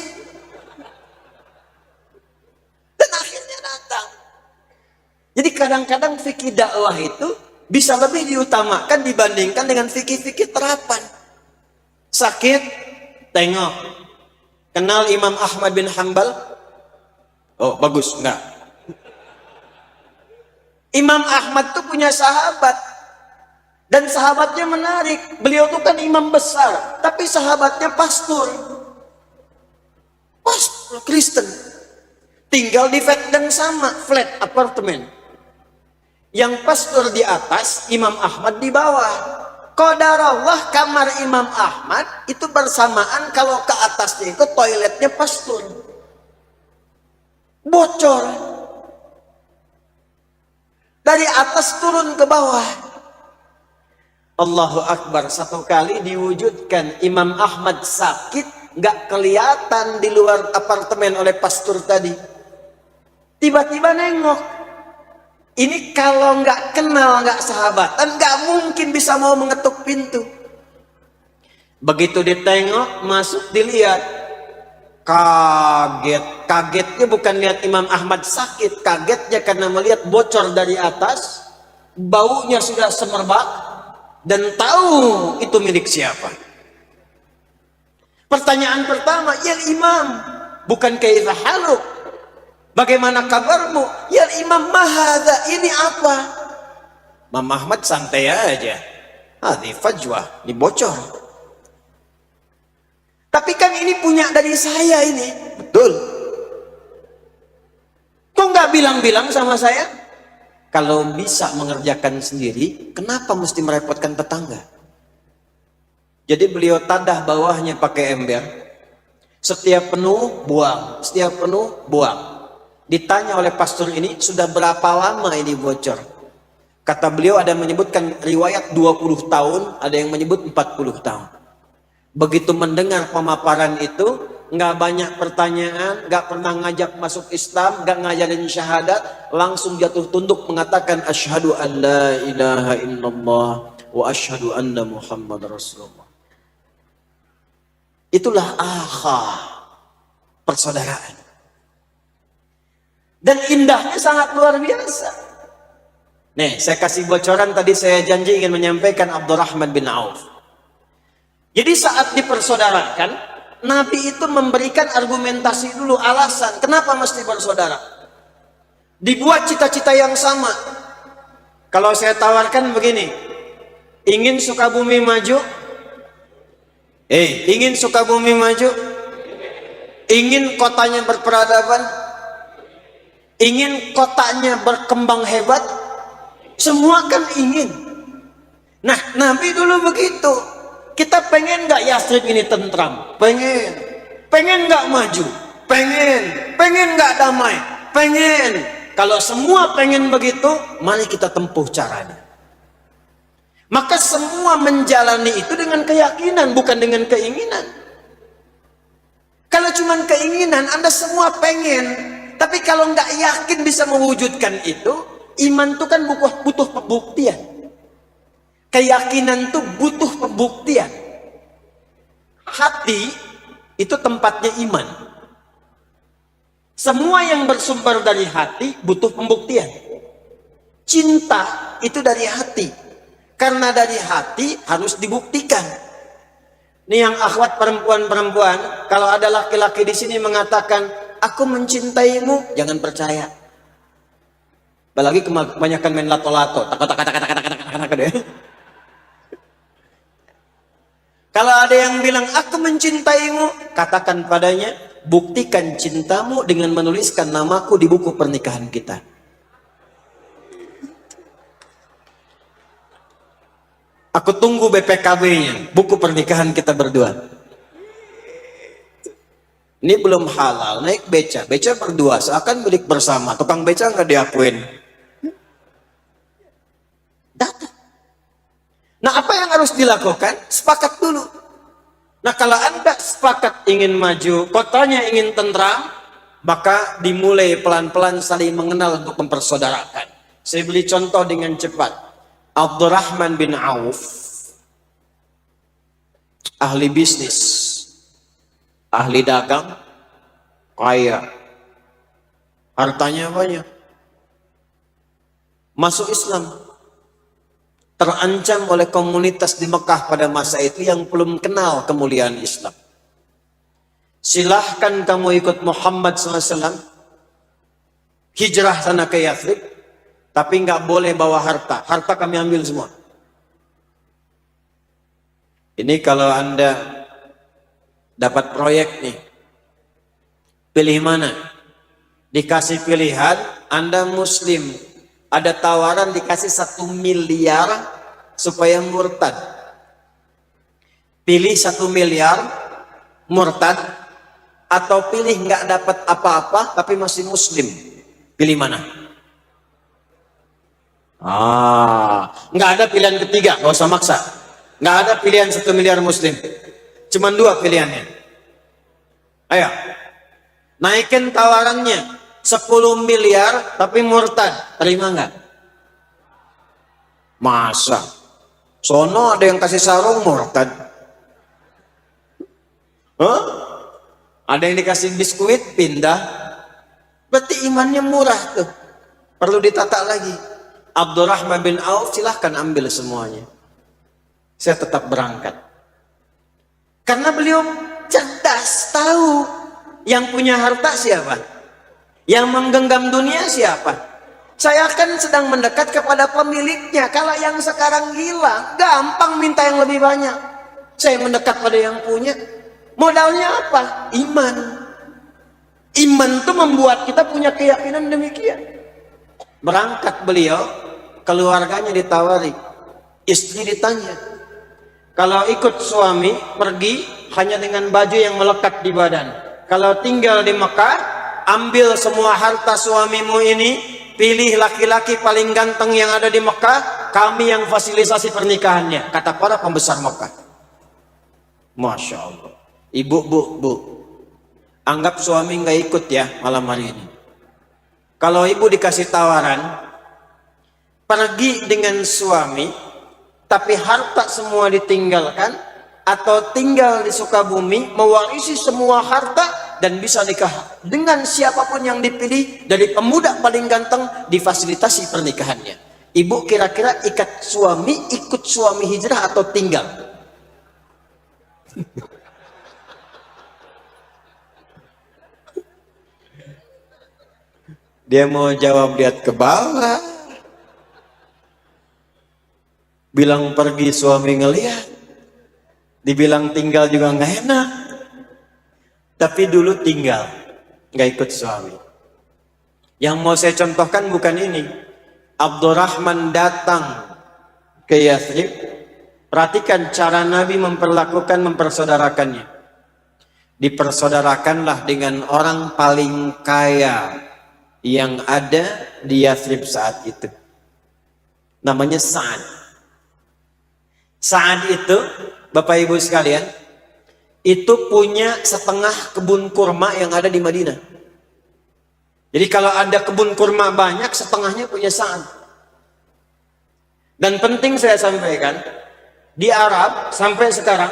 Dan akhirnya datang. Jadi kadang-kadang fikih dakwah itu bisa lebih diutamakan dibandingkan dengan fikih-fikih terapan. Sakit, tengok. Kenal Imam Ahmad bin Hanbal? Oh, bagus, enggak. Imam Ahmad tuh punya sahabat. Dan sahabatnya menarik. Beliau tuh kan imam besar, tapi sahabatnya pastor. Pastor Kristen. Tinggal di flat yang sama, flat apartemen. Yang pastor di atas, Imam Ahmad di bawah. Qadarullah kamar Imam Ahmad itu bersamaan kalau ke atasnya itu toiletnya pastor. Bocor. Dari atas turun ke bawah. Allahu Akbar. Satu kali diwujudkan Imam Ahmad sakit, nggak kelihatan di luar apartemen oleh pastor tadi. Tiba-tiba nengok. Ini kalau nggak kenal, nggak sahabatan, nggak mungkin bisa mau mengetuk pintu. Begitu ditengok, masuk, dilihat. Kaget. Kagetnya bukan lihat Imam Ahmad sakit. Kagetnya karena melihat bocor dari atas. Baunya sudah semerbak. Dan tahu itu milik siapa. Pertanyaan pertama, ya Imam, bukan kaifa haluk? Bagaimana kabarmu? Ya Imam, mahadha, ini apa? Imam Ahmad santai aja. Hadi fajwah, ini bocor. Tapi kan ini punya dari saya ini. Betul. Kok nggak bilang-bilang sama saya? Kalau bisa mengerjakan sendiri, kenapa mesti merepotkan tetangga? Jadi beliau tadah bawahnya pakai ember. Setiap penuh, buang. Setiap penuh, buang. Ditanya oleh pastor ini, sudah berapa lama ini bocor? Kata beliau ada yang menyebutkan riwayat 20 tahun, ada yang menyebut 40 tahun. Begitu mendengar pemaparan itu, nggak banyak pertanyaan, nggak pernah ngajak masuk Islam, nggak ngajarin syahadat, langsung jatuh tunduk mengatakan asyhadu an la ilaha illallah wa asyhadu anna Muhammad Rasulullah. Itulah akha, persaudaraan. Dan indahnya sangat luar biasa. Nih, saya kasih bocoran, tadi saya janji ingin menyampaikan Abdurrahman bin Auf. Jadi saat dipersaudarakan, Nabi itu memberikan argumentasi dulu, alasan kenapa mesti bersaudara. Dibuat cita-cita yang sama. Kalau saya tawarkan begini, ingin Sukabumi maju? Ingin Sukabumi maju? Ingin kotanya berperadaban? Ingin kotanya berkembang hebat? Semua kan ingin. Nah, Nabi dulu begitu. Kita pengen nggak Yathrib ini tentram? Pengen. Pengen nggak maju? Pengen. Pengen nggak damai? Pengen. Kalau semua pengen begitu, mari kita tempuh caranya. Maka semua menjalani itu dengan keyakinan, bukan dengan keinginan. Kalau cuma keinginan, Anda semua pengen, tapi kalau nggak yakin bisa mewujudkan itu, iman itu kan butuh pembuktian. Keyakinan itu butuh pembuktian. Hati itu tempatnya iman. Semua yang bersumber dari hati butuh pembuktian. Cinta itu dari hati. Karena dari hati harus dibuktikan. Ini yang akhwat perempuan-perempuan, kalau ada laki-laki di sini mengatakan, aku mencintaimu, jangan percaya. Apalagi kebanyakan main lato-lato. Kalau ada yang bilang aku mencintaimu, katakan padanya, buktikan cintamu dengan menuliskan namaku di buku pernikahan kita. Aku tunggu BPKB-nya, buku pernikahan kita berdua. Ini belum halal, naik beca berdua, seakan milik bersama. Tukang beca nggak diakuin. Datang. Nah, apa yang harus dilakukan? Sepakat dulu. Nah, kalau Anda sepakat ingin maju, kotanya ingin tentram, maka dimulai pelan-pelan saling mengenal untuk mempersaudarakan. Saya beri contoh dengan cepat. Abdurrahman bin Auf, ahli bisnis, ahli dagang, kaya, hartanya banyak, masuk Islam, terancam oleh komunitas di Mekah pada masa itu yang belum kenal kemuliaan Islam. Silahkan kamu ikut Muhammad SAW, hijrah sana ke Yathrib, tapi nggak boleh bawa harta. Harta kami ambil semua. Ini kalau Anda dapat proyek nih, pilih mana? Dikasih pilihan, Anda Muslim, ada tawaran dikasih 1 miliar supaya murtad. Pilih 1 miliar murtad, atau pilih nggak dapat apa-apa tapi masih Muslim. Pilih mana? Nggak ada pilihan ketiga, nggak usah maksa. Nggak ada pilihan 1 miliar Muslim. Cuman 2 pilihannya. Ayo, naikin tawarannya 10 miliar tapi murtad, terima nggak? Masa? Sono ada yang kasih sarung murtad. Ada yang dikasih biskuit pindah. Berarti imannya murah tuh. Perlu ditata lagi. Abdurrahman bin Auf, silahkan ambil semuanya. Saya tetap berangkat. Karena beliau cerdas, tahu yang punya harta siapa, yang menggenggam dunia siapa. Saya kan sedang mendekat kepada pemiliknya. Kalau yang sekarang hilang, gampang minta yang lebih banyak. Saya mendekat pada yang punya. Modalnya apa? Iman. Iman itu membuat kita punya keyakinan demikian. Berangkat beliau, keluarganya ditawari, istri ditanya, kalau ikut suami pergi hanya dengan baju yang melekat di badan. Kalau tinggal di Mekah, ambil semua harta suamimu ini, pilih laki-laki paling ganteng yang ada di Mekah, kami yang fasilitasi pernikahannya, kata para pembesar Mekah. Masya Allah. Ibu, bu, anggap suami nggak ikut ya malam hari ini. Kalau ibu dikasih tawaran pergi dengan suami tapi harta semua ditinggalkan, atau tinggal di Sukabumi mewarisi semua harta dan bisa nikah dengan siapapun yang dipilih dari pemuda paling ganteng, difasilitasi pernikahannya, ibu kira-kira ikut suami hijrah atau tinggal? Dia mau jawab, lihat ke bawah, bilang pergi suami ngelihat, dibilang tinggal juga nggak enak. Tapi dulu tinggal, nggak ikut suami. Yang mau saya contohkan bukan ini. Abdurrahman datang ke Yathrib. Perhatikan cara Nabi mempersaudarakannya. Dipersaudarakanlah dengan orang paling kaya yang ada di Yathrib saat itu. Namanya Sa'ad. Sa'ad itu, Bapak Ibu sekalian, itu punya setengah kebun kurma yang ada di Madinah. Jadi kalau ada kebun kurma banyak, setengahnya punya Sa'ad. Dan penting saya sampaikan, di Arab sampai sekarang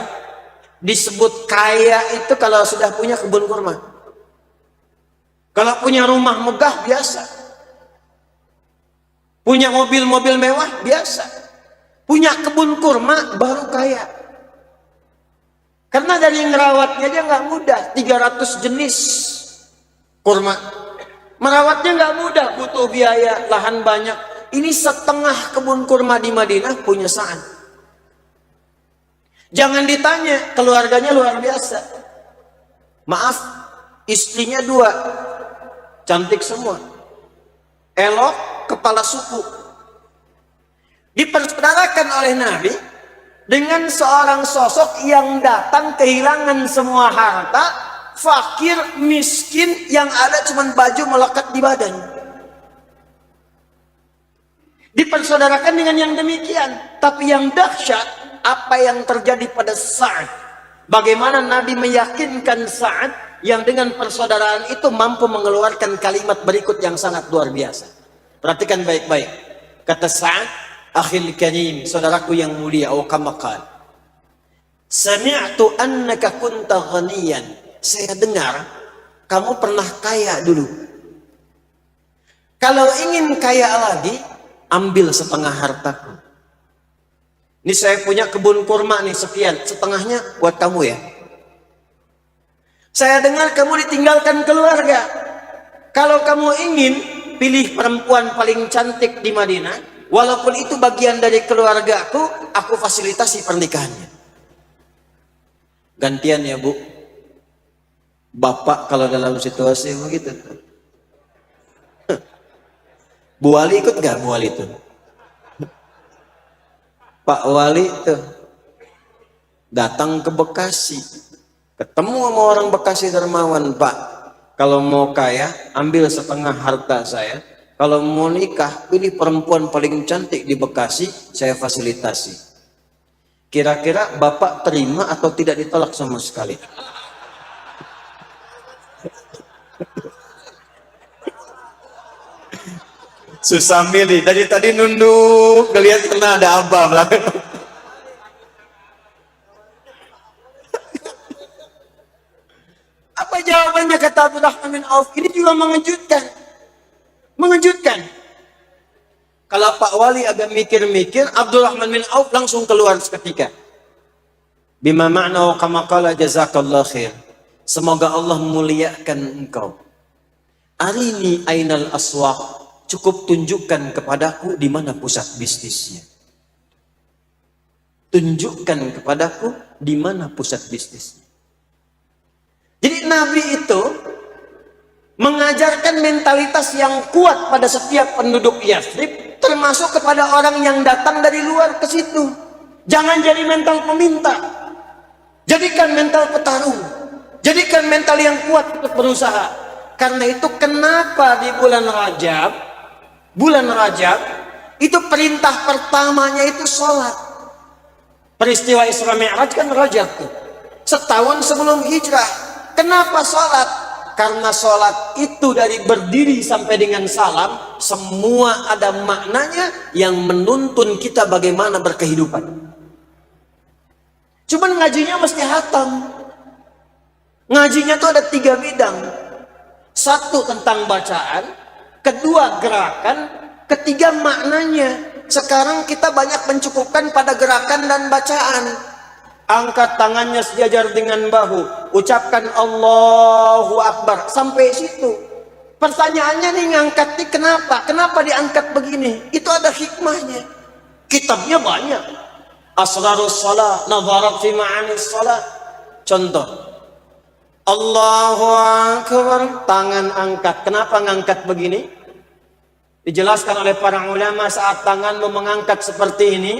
disebut kaya itu kalau sudah punya kebun kurma. Kalau punya rumah megah biasa, punya mobil-mobil mewah biasa, punya kebun kurma baru kaya. Karena dari ngerawatnya aja nggak mudah, 300 jenis kurma. Merawatnya nggak mudah, butuh biaya, lahan banyak. Ini setengah kebun kurma di Madinah punya Sa'ad. Jangan ditanya, keluarganya luar biasa. Maaf, istrinya 2. Cantik semua, elok, kepala suku. Dipersaudarakan oleh Nabi dengan seorang sosok yang datang kehilangan semua harta, fakir, miskin, yang ada cuma baju melekat di badan. Dipersaudarakan dengan yang demikian. Tapi yang dahsyat, apa yang terjadi pada Sa'ad. Bagaimana Nabi meyakinkan Sa'ad yang dengan persaudaraan itu mampu mengeluarkan kalimat berikut yang sangat luar biasa. Perhatikan baik-baik. Kata Sa'ad, akhil karim, saudaraku yang mulia, awqamakal, sami'tu annaka kunta ghaniyan. Saya dengar kamu pernah kaya dulu. Kalau ingin kaya lagi, ambil setengah hartaku. Ini saya punya kebun kurma nih sekian, setengahnya buat kamu ya. Saya dengar kamu ditinggalkan keluarga. Kalau kamu ingin pilih perempuan paling cantik di Madinah, walaupun itu bagian dari keluargaku, aku fasilitasi pernikahannya. Gantian ya Bu. Bapak kalau dalam situasi begitu. Bu Wali ikut gak Bu Wali itu? Pak Wali tuh datang ke Bekasi, ketemu sama orang Bekasi dermawan. Pak, kalau mau kaya ambil setengah harta saya, kalau mau nikah pilih perempuan paling cantik di Bekasi, saya fasilitasi. Kira-kira Bapak terima atau tidak ditolak sama sekali? Susah milih, dari tadi nunduk, ngeliat kena ada abah belakang. Apa jawabannya kata Abdurrahman bin Auf? Ini juga mengejutkan. Mengejutkan. Kalau Pak Wali agak mikir-mikir, Abdurrahman bin Auf langsung keluar seketika. Bima ma'na wa kama qala jazakallah khair. Semoga Allah memuliakan engkau. Arini ainal aswaq. Cukup tunjukkan kepadaku di mana pusat bisnisnya. Tunjukkan kepadaku di mana pusat bisnisnya. Jadi Nabi itu mengajarkan mentalitas yang kuat pada setiap penduduk Yathrib, termasuk kepada orang yang datang dari luar ke situ. Jangan jadi mental peminta. Jadikan mental petarung. Jadikan mental yang kuat untuk berusaha. Karena itu kenapa di bulan Rajab bulan Rajab, itu perintah pertamanya itu sholat. Peristiwa Isra Mi'raj kan Rajab tuh, setahun sebelum hijrah. Kenapa sholat? Karena sholat itu dari berdiri sampai dengan salam, semua ada maknanya yang menuntun kita bagaimana berkehidupan. Cuman ngajinya mesti hatam. Ngajinya tuh ada 3 bidang. 1 tentang bacaan, 2 gerakan, 3 maknanya. Sekarang kita banyak mencukupkan pada gerakan dan bacaan. Angkat tangannya sejajar dengan bahu, ucapkan Allahu Akbar, sampai situ. Pertanyaannya nih, ngangkat nih kenapa? Kenapa diangkat begini? Itu ada hikmahnya. Kitabnya banyak. Asrarus Shalah, Nadharat fi Ma'anis Shalah. Contoh, Allahu Akbar, tangan angkat. Kenapa ngangkat begini? Dijelaskan oleh para ulama, saat tanganmu mengangkat seperti ini,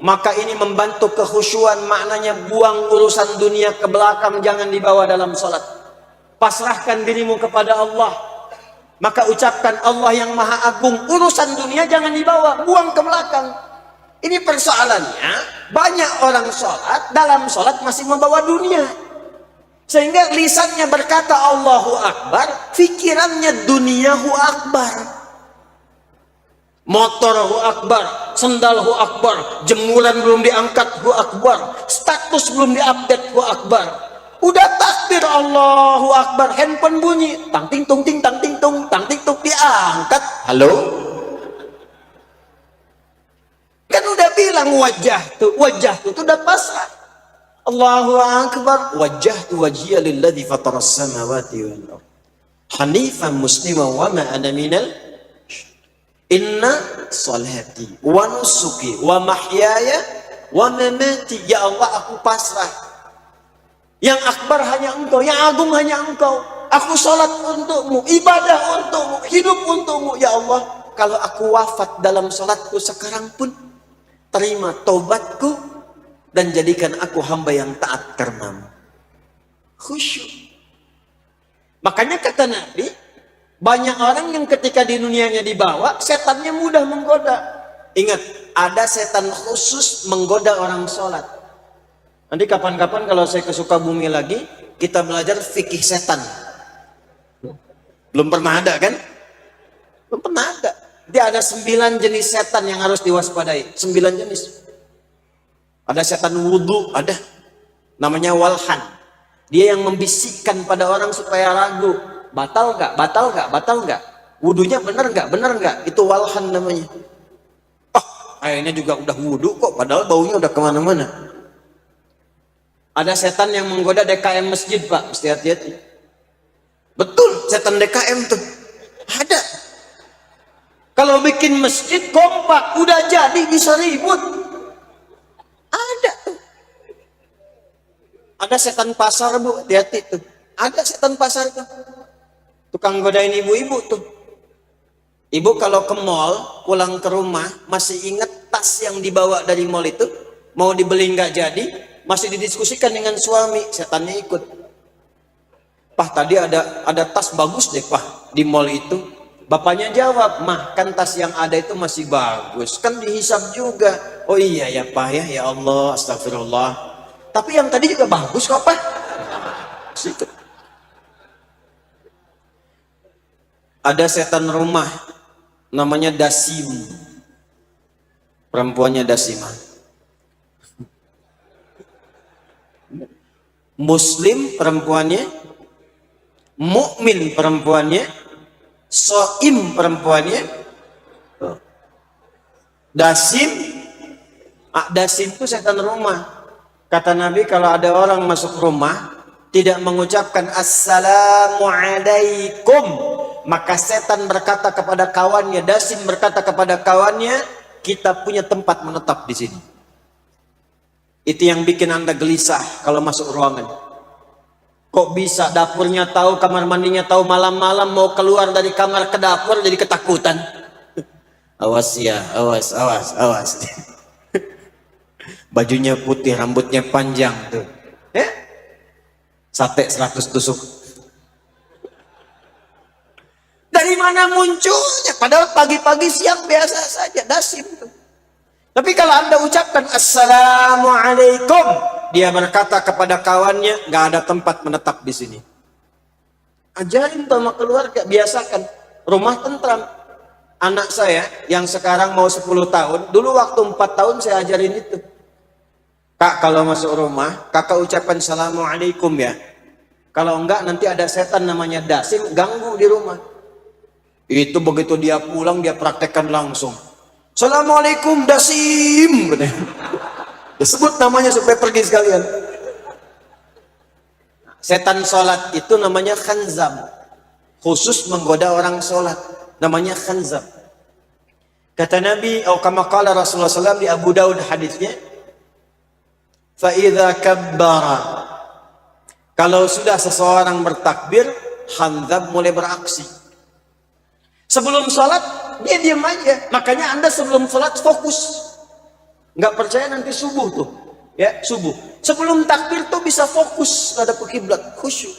maka ini membantu kekhusyuan. Maknanya buang urusan dunia ke belakang, jangan dibawa dalam sholat. Pasrahkan dirimu kepada Allah. Maka ucapkan Allah yang Maha Agung, urusan dunia jangan dibawa, buang ke belakang. Ini persoalannya, banyak orang sholat, dalam sholat masih membawa dunia. Sehingga lisannya berkata Allahu Akbar, pikirannya duniahu akbar. Motor hu akbar, sendal hu akbar, jemuran belum diangkat hu akbar, status belum diupdate hu akbar. Udah takbir Allahu Akbar, handphone bunyi, tang ting tung ting tang ting tung tang ting tung, diangkat. Halo? Kan udah bilang wajah tuh udah pasrah. Allahu Akbar, wajjahtu wajhiya lilladzi fataras samawati wal ardh hanifan musliman wa ma ana minal inna salati wa nusuki wa mahyaya wa mamati. Ya Allah, aku pasrah. Yang akbar hanya Engkau, yang agung hanya Engkau. Aku salat untukmu, ibadah untukmu, hidup untukmu. Ya Allah, kalau aku wafat dalam salatku sekarang pun, terima taubatku dan jadikan aku hamba yang taat karenamu. Khusyuk. Makanya kata Nabi, banyak orang yang ketika di dunianya dibawa, setannya mudah menggoda. Ingat, ada setan khusus menggoda orang sholat. Nanti kapan-kapan kalau saya ke Sukabumi lagi, kita belajar fikih setan. Belum pernah ada kan? Belum pernah ada. Dia ada 9 jenis setan yang harus diwaspadai. 9 jenis. Ada setan wudhu, ada. Namanya walhan. Dia yang membisikkan pada orang supaya ragu. Batal nggak? Batal nggak? Batal nggak? Wudunya benar nggak? Benar nggak? Itu walhan namanya. Kayaknya juga udah wudhu kok, padahal baunya udah kemana-mana. Ada setan yang menggoda DKM masjid, Pak. Mesti hati-hati. Betul, setan DKM tuh. Ada. Kalau bikin masjid kompak, udah jadi bisa ribut. Ada tuh. Ada setan pasar, Bu. Hati-hati tuh. Ada setan pasar tuh. Tukang godain ibu-ibu tuh. Ibu kalau ke mall, pulang ke rumah, masih ingat tas yang dibawa dari mall itu? Mau dibeli nggak jadi, masih didiskusikan dengan suami, setannya ikut. Pak, tadi ada tas bagus deh, Pak, di mall itu. Bapaknya jawab, Mah, kan tas yang ada itu masih bagus. Kan dihisab juga. Oh iya ya, Pak, ya Allah, astagfirullah. Tapi yang tadi juga bagus kok, Pak. Situ. Ada setan rumah, namanya Dasim. Perempuannya Dasimah. Muslim perempuannya, mukmin perempuannya, soim perempuannya. Dasim, Dasim itu setan rumah. Kata Nabi, kalau ada orang masuk rumah tidak mengucapkan assalamualaikum, maka setan berkata kepada kawannya, Dasim berkata kepada kawannya, kita punya tempat menetap di sini. Itu yang bikin Anda gelisah kalau masuk ruangan. Kok bisa dapurnya tahu, kamar mandinya tahu, malam-malam mau keluar dari kamar ke dapur jadi ketakutan. Awas ya, awas. Bajunya putih, rambutnya panjang tuh. Sate 100 tusuk. Dari mana mana munculnya? Padahal pagi-pagi siang biasa saja, dasim tuh. Tapi kalau Anda ucapkan Assalamualaikum, dia berkata kepada kawannya, nggak ada tempat menetap di sini. Ajarin sama keluarga, biasakan. Rumah tentram. Anak saya yang sekarang mau 10 tahun, dulu waktu 4 tahun saya ajarin itu. Kak, kalau masuk rumah, kakak ucapkan Assalamualaikum ya. Kalau enggak nanti ada setan namanya dasim ganggu di rumah. Itu begitu dia pulang dia praktekkan langsung. Assalamualaikum dasim. Disebut namanya supaya pergi sekalian. Setan sholat itu namanya khanzab. Khusus menggoda orang sholat. Namanya khanzab. Kata Nabi, atau kama qala Rasulullah SAW di Abu Daud hadisnya. Fa'idha kabbara. Kalau sudah seseorang bertakbir, khanzab mulai beraksi. Sebelum sholat, dia diam aja. Makanya Anda sebelum sholat fokus. Nggak percaya nanti subuh tuh. Ya, subuh. Sebelum takbir tuh bisa fokus ada kiblat, khusyuk.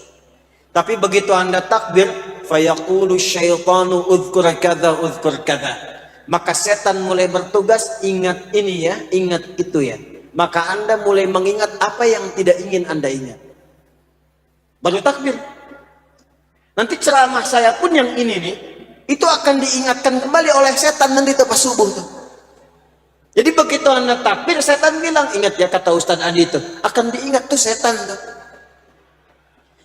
Tapi begitu Anda takbir, fayaqulu syaitanu udhkur kadza udhkur kadza. Maka setan mulai bertugas, ingat ini ya, ingat itu ya. Maka Anda mulai mengingat apa yang tidak ingin Anda ingat. Baru takbir. Nanti ceramah saya pun yang ini nih, itu akan diingatkan kembali oleh setan nanti itu pas subuh tuh. Jadi begitu Anda takbir, setan bilang, ingat ya kata Ustaz Adi itu, akan diingat tuh setan tuh.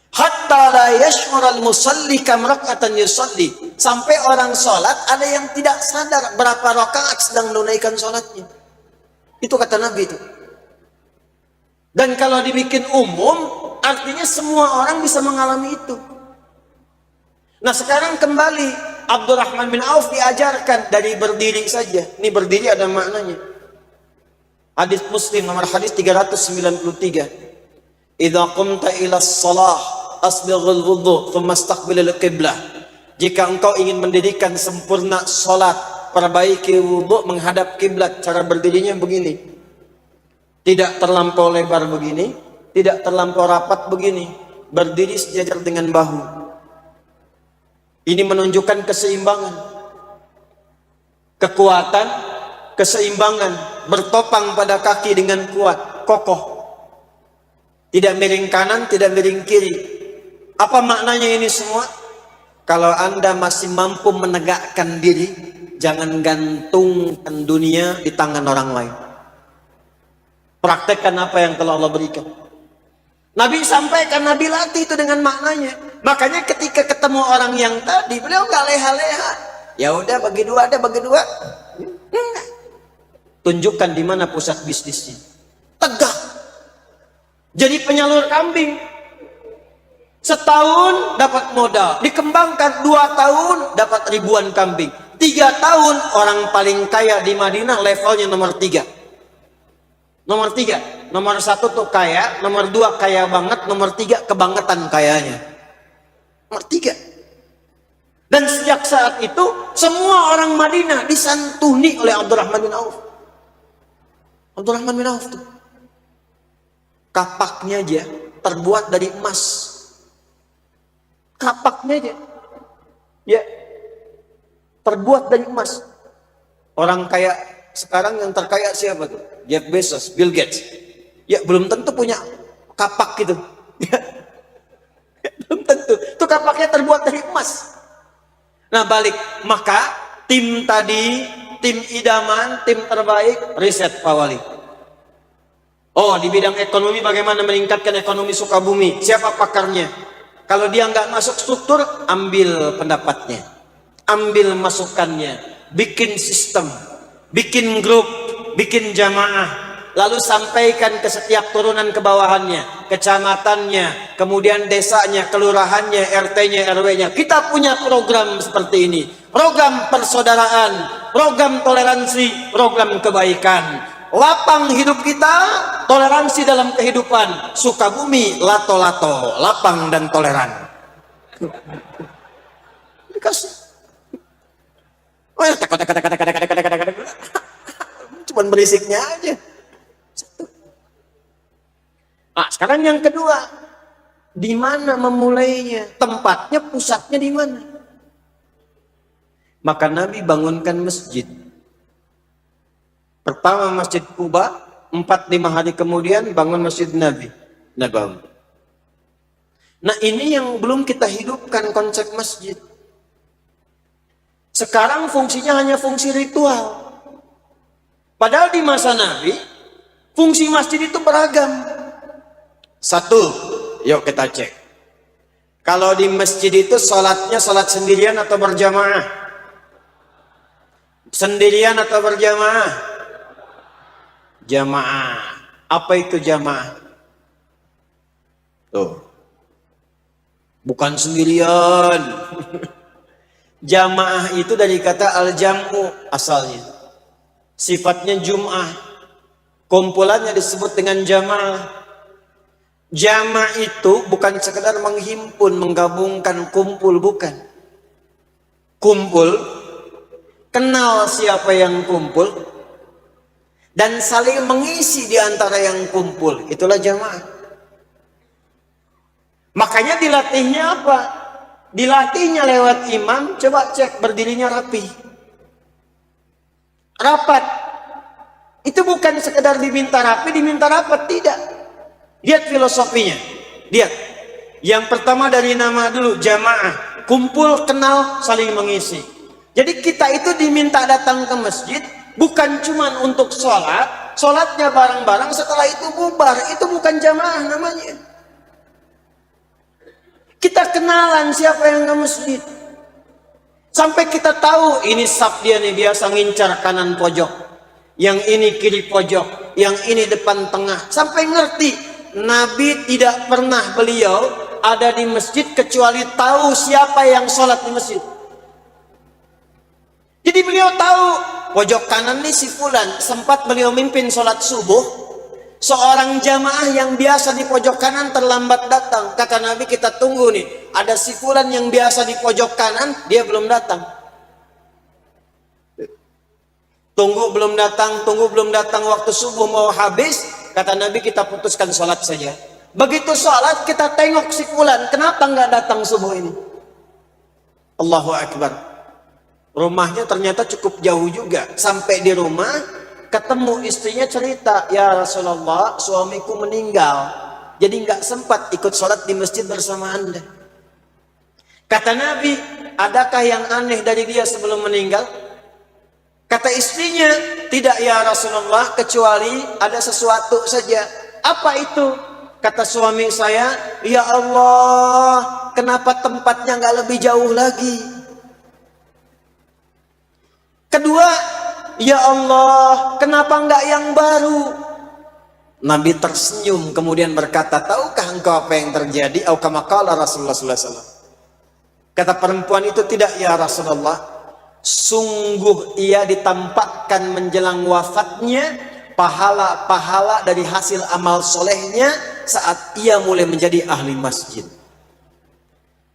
Hatta la yash'ural musalli kam rak'atan yusalli. Sampai orang sholat ada yang tidak sadar berapa rakaat sedang menunaikan sholatnya. Itu kata Nabi itu. Dan kalau dibikin umum, artinya semua orang bisa mengalami itu. Nah sekarang kembali, Abdurrahman bin Auf diajarkan dari berdiri saja. Ini berdiri ada maknanya. Hadis Muslim nomor hadis 393. Idza qumta ila shalah asbighul wudhu thumma istaqbilil qiblah. Jika engkau ingin mendirikan sempurna salat, perbaiki wudhu menghadap kiblat. Cara berdirinya begini. Tidak terlampau lebar begini, tidak terlampau rapat begini. Berdiri sejajar dengan bahu. Ini menunjukkan keseimbangan, kekuatan, keseimbangan, bertopang pada kaki dengan kuat, kokoh. Tidak miring kanan, tidak miring kiri. Apa maknanya ini semua? Kalau Anda masih mampu menegakkan diri, jangan gantungkan dunia di tangan orang lain. Praktekkan apa yang telah Allah berikan. Nabi sampaikan, Nabi latih itu dengan maknanya. Makanya ketika ketemu orang yang tadi, beliau nggak leha-leha. Ya udah bagi dua, ada bagi dua. Tunjukkan di mana pusat bisnisnya. Tegak. Jadi penyalur kambing. Setahun dapat modal, dikembangkan 2 tahun dapat ribuan kambing. 3 tahun orang paling kaya di Madinah levelnya nomor 3. Nomor 3, nomor 1 tuh kaya, nomor 2 kaya banget, nomor 3 kebangetan kayanya. Nomor 3. Dan sejak saat itu semua orang Madinah disantuni oleh Abdurrahman bin Auf. Abdurrahman bin Auf tuh kapaknya aja terbuat dari emas. Kapaknya aja ya terbuat dari emas. Orang kaya sekarang yang terkaya siapa tuh? Jeff Bezos, Bill Gates. Ya belum tentu punya kapak gitu. Ya, belum tentu. Itu kapaknya terbuat dari emas. Nah balik, maka tim tadi, tim idaman, tim terbaik, riset Pak Wali. Oh di bidang ekonomi bagaimana meningkatkan ekonomi Sukabumi? Siapa pakarnya? Kalau dia nggak masuk struktur, ambil pendapatnya, ambil masukannya, bikin sistem, bikin grup, bikin jamaah, lalu sampaikan ke setiap turunan ke bawahannya, kecamatannya, kemudian desanya, kelurahannya, RT-nya, RW-nya. Kita punya program seperti ini, program persaudaraan, program toleransi, program kebaikan. Lapang hidup kita, toleransi dalam kehidupan. Sukabumi, lato-lato, lapang dan toleran. Dikasih. Cuman berisiknya aja. Nah, sekarang yang kedua, di mana memulainya? Tempatnya, pusatnya di mana? Maka Nabi bangunkan masjid. Pertama Masjid Quba, 4-5 hari kemudian bangun Masjid Nabawi. Nah ini yang belum kita hidupkan konsep masjid. Sekarang fungsinya hanya fungsi ritual. Padahal di masa Nabi, fungsi masjid itu beragam. Satu, yuk kita cek. Kalau di masjid itu sholatnya sholat sendirian atau berjamaah? Sendirian atau berjamaah? Jamaah. Apa itu jamaah? Tuh. Bukan sendirian. Jamaah itu dari kata al-jam'u asalnya. Sifatnya jum'ah. Kumpulannya disebut dengan jamaah. Jamaah itu bukan sekedar menghimpun, menggabungkan, kumpul, bukan. Kumpul, kenal siapa yang kumpul, dan saling mengisi di antara yang kumpul. Itulah jamaah. Makanya dilatihnya apa? Dilatihnya lewat imam. Coba cek berdirinya rapi, rapat. Itu bukan sekedar diminta rapi, diminta rapat, tidak. Lihat filosofinya. Lihat. Yang pertama dari nama dulu, jamaah. Kumpul, kenal, saling mengisi. Jadi kita itu diminta datang ke masjid bukan cuma untuk sholat. Sholatnya bareng-bareng, setelah itu bubar. Itu bukan jamaah namanya. Kita kenalan siapa yang ke masjid. Sampai kita tahu ini saf dia nih biasa ngincar kanan pojok. Yang ini kiri pojok. Yang ini depan tengah. Sampai ngerti. Nabi tidak pernah beliau ada di masjid kecuali tahu siapa yang sholat di masjid. Jadi beliau tahu pojok kanan nih si fulan. Sempat beliau mimpin sholat subuh. Seorang jamaah yang biasa di pojok kanan terlambat datang. Kata Nabi, kita tunggu nih. Ada si fulan yang biasa di pojok kanan, dia belum datang. Tunggu belum datang, waktu subuh mau habis. Kata Nabi, kita putuskan sholat saja. Begitu sholat, kita tengok si fulan. Kenapa nggak datang subuh ini? Allahu Akbar. Rumahnya ternyata cukup jauh juga. Sampai di rumah, ketemu istrinya cerita, ya Rasulullah, suamiku meninggal. Jadi nggak sempat ikut sholat di masjid bersama Anda. Kata Nabi, adakah yang aneh dari dia sebelum meninggal? Kata istrinya, tidak ya Rasulullah, kecuali ada sesuatu saja. Apa itu? Kata suami saya, ya Allah, kenapa tempatnya nggak lebih jauh lagi? Kedua, ya Allah, kenapa enggak yang baru? Nabi tersenyum kemudian berkata, tahukah engkau apa yang terjadi? Au kama qala Rasulullah sallallahu alaihi wasallam. Kata perempuan itu, tidak ya Rasulullah. Sungguh ia ditampakkan menjelang wafatnya pahala-pahala dari hasil amal solehnya saat ia mulai menjadi ahli masjid.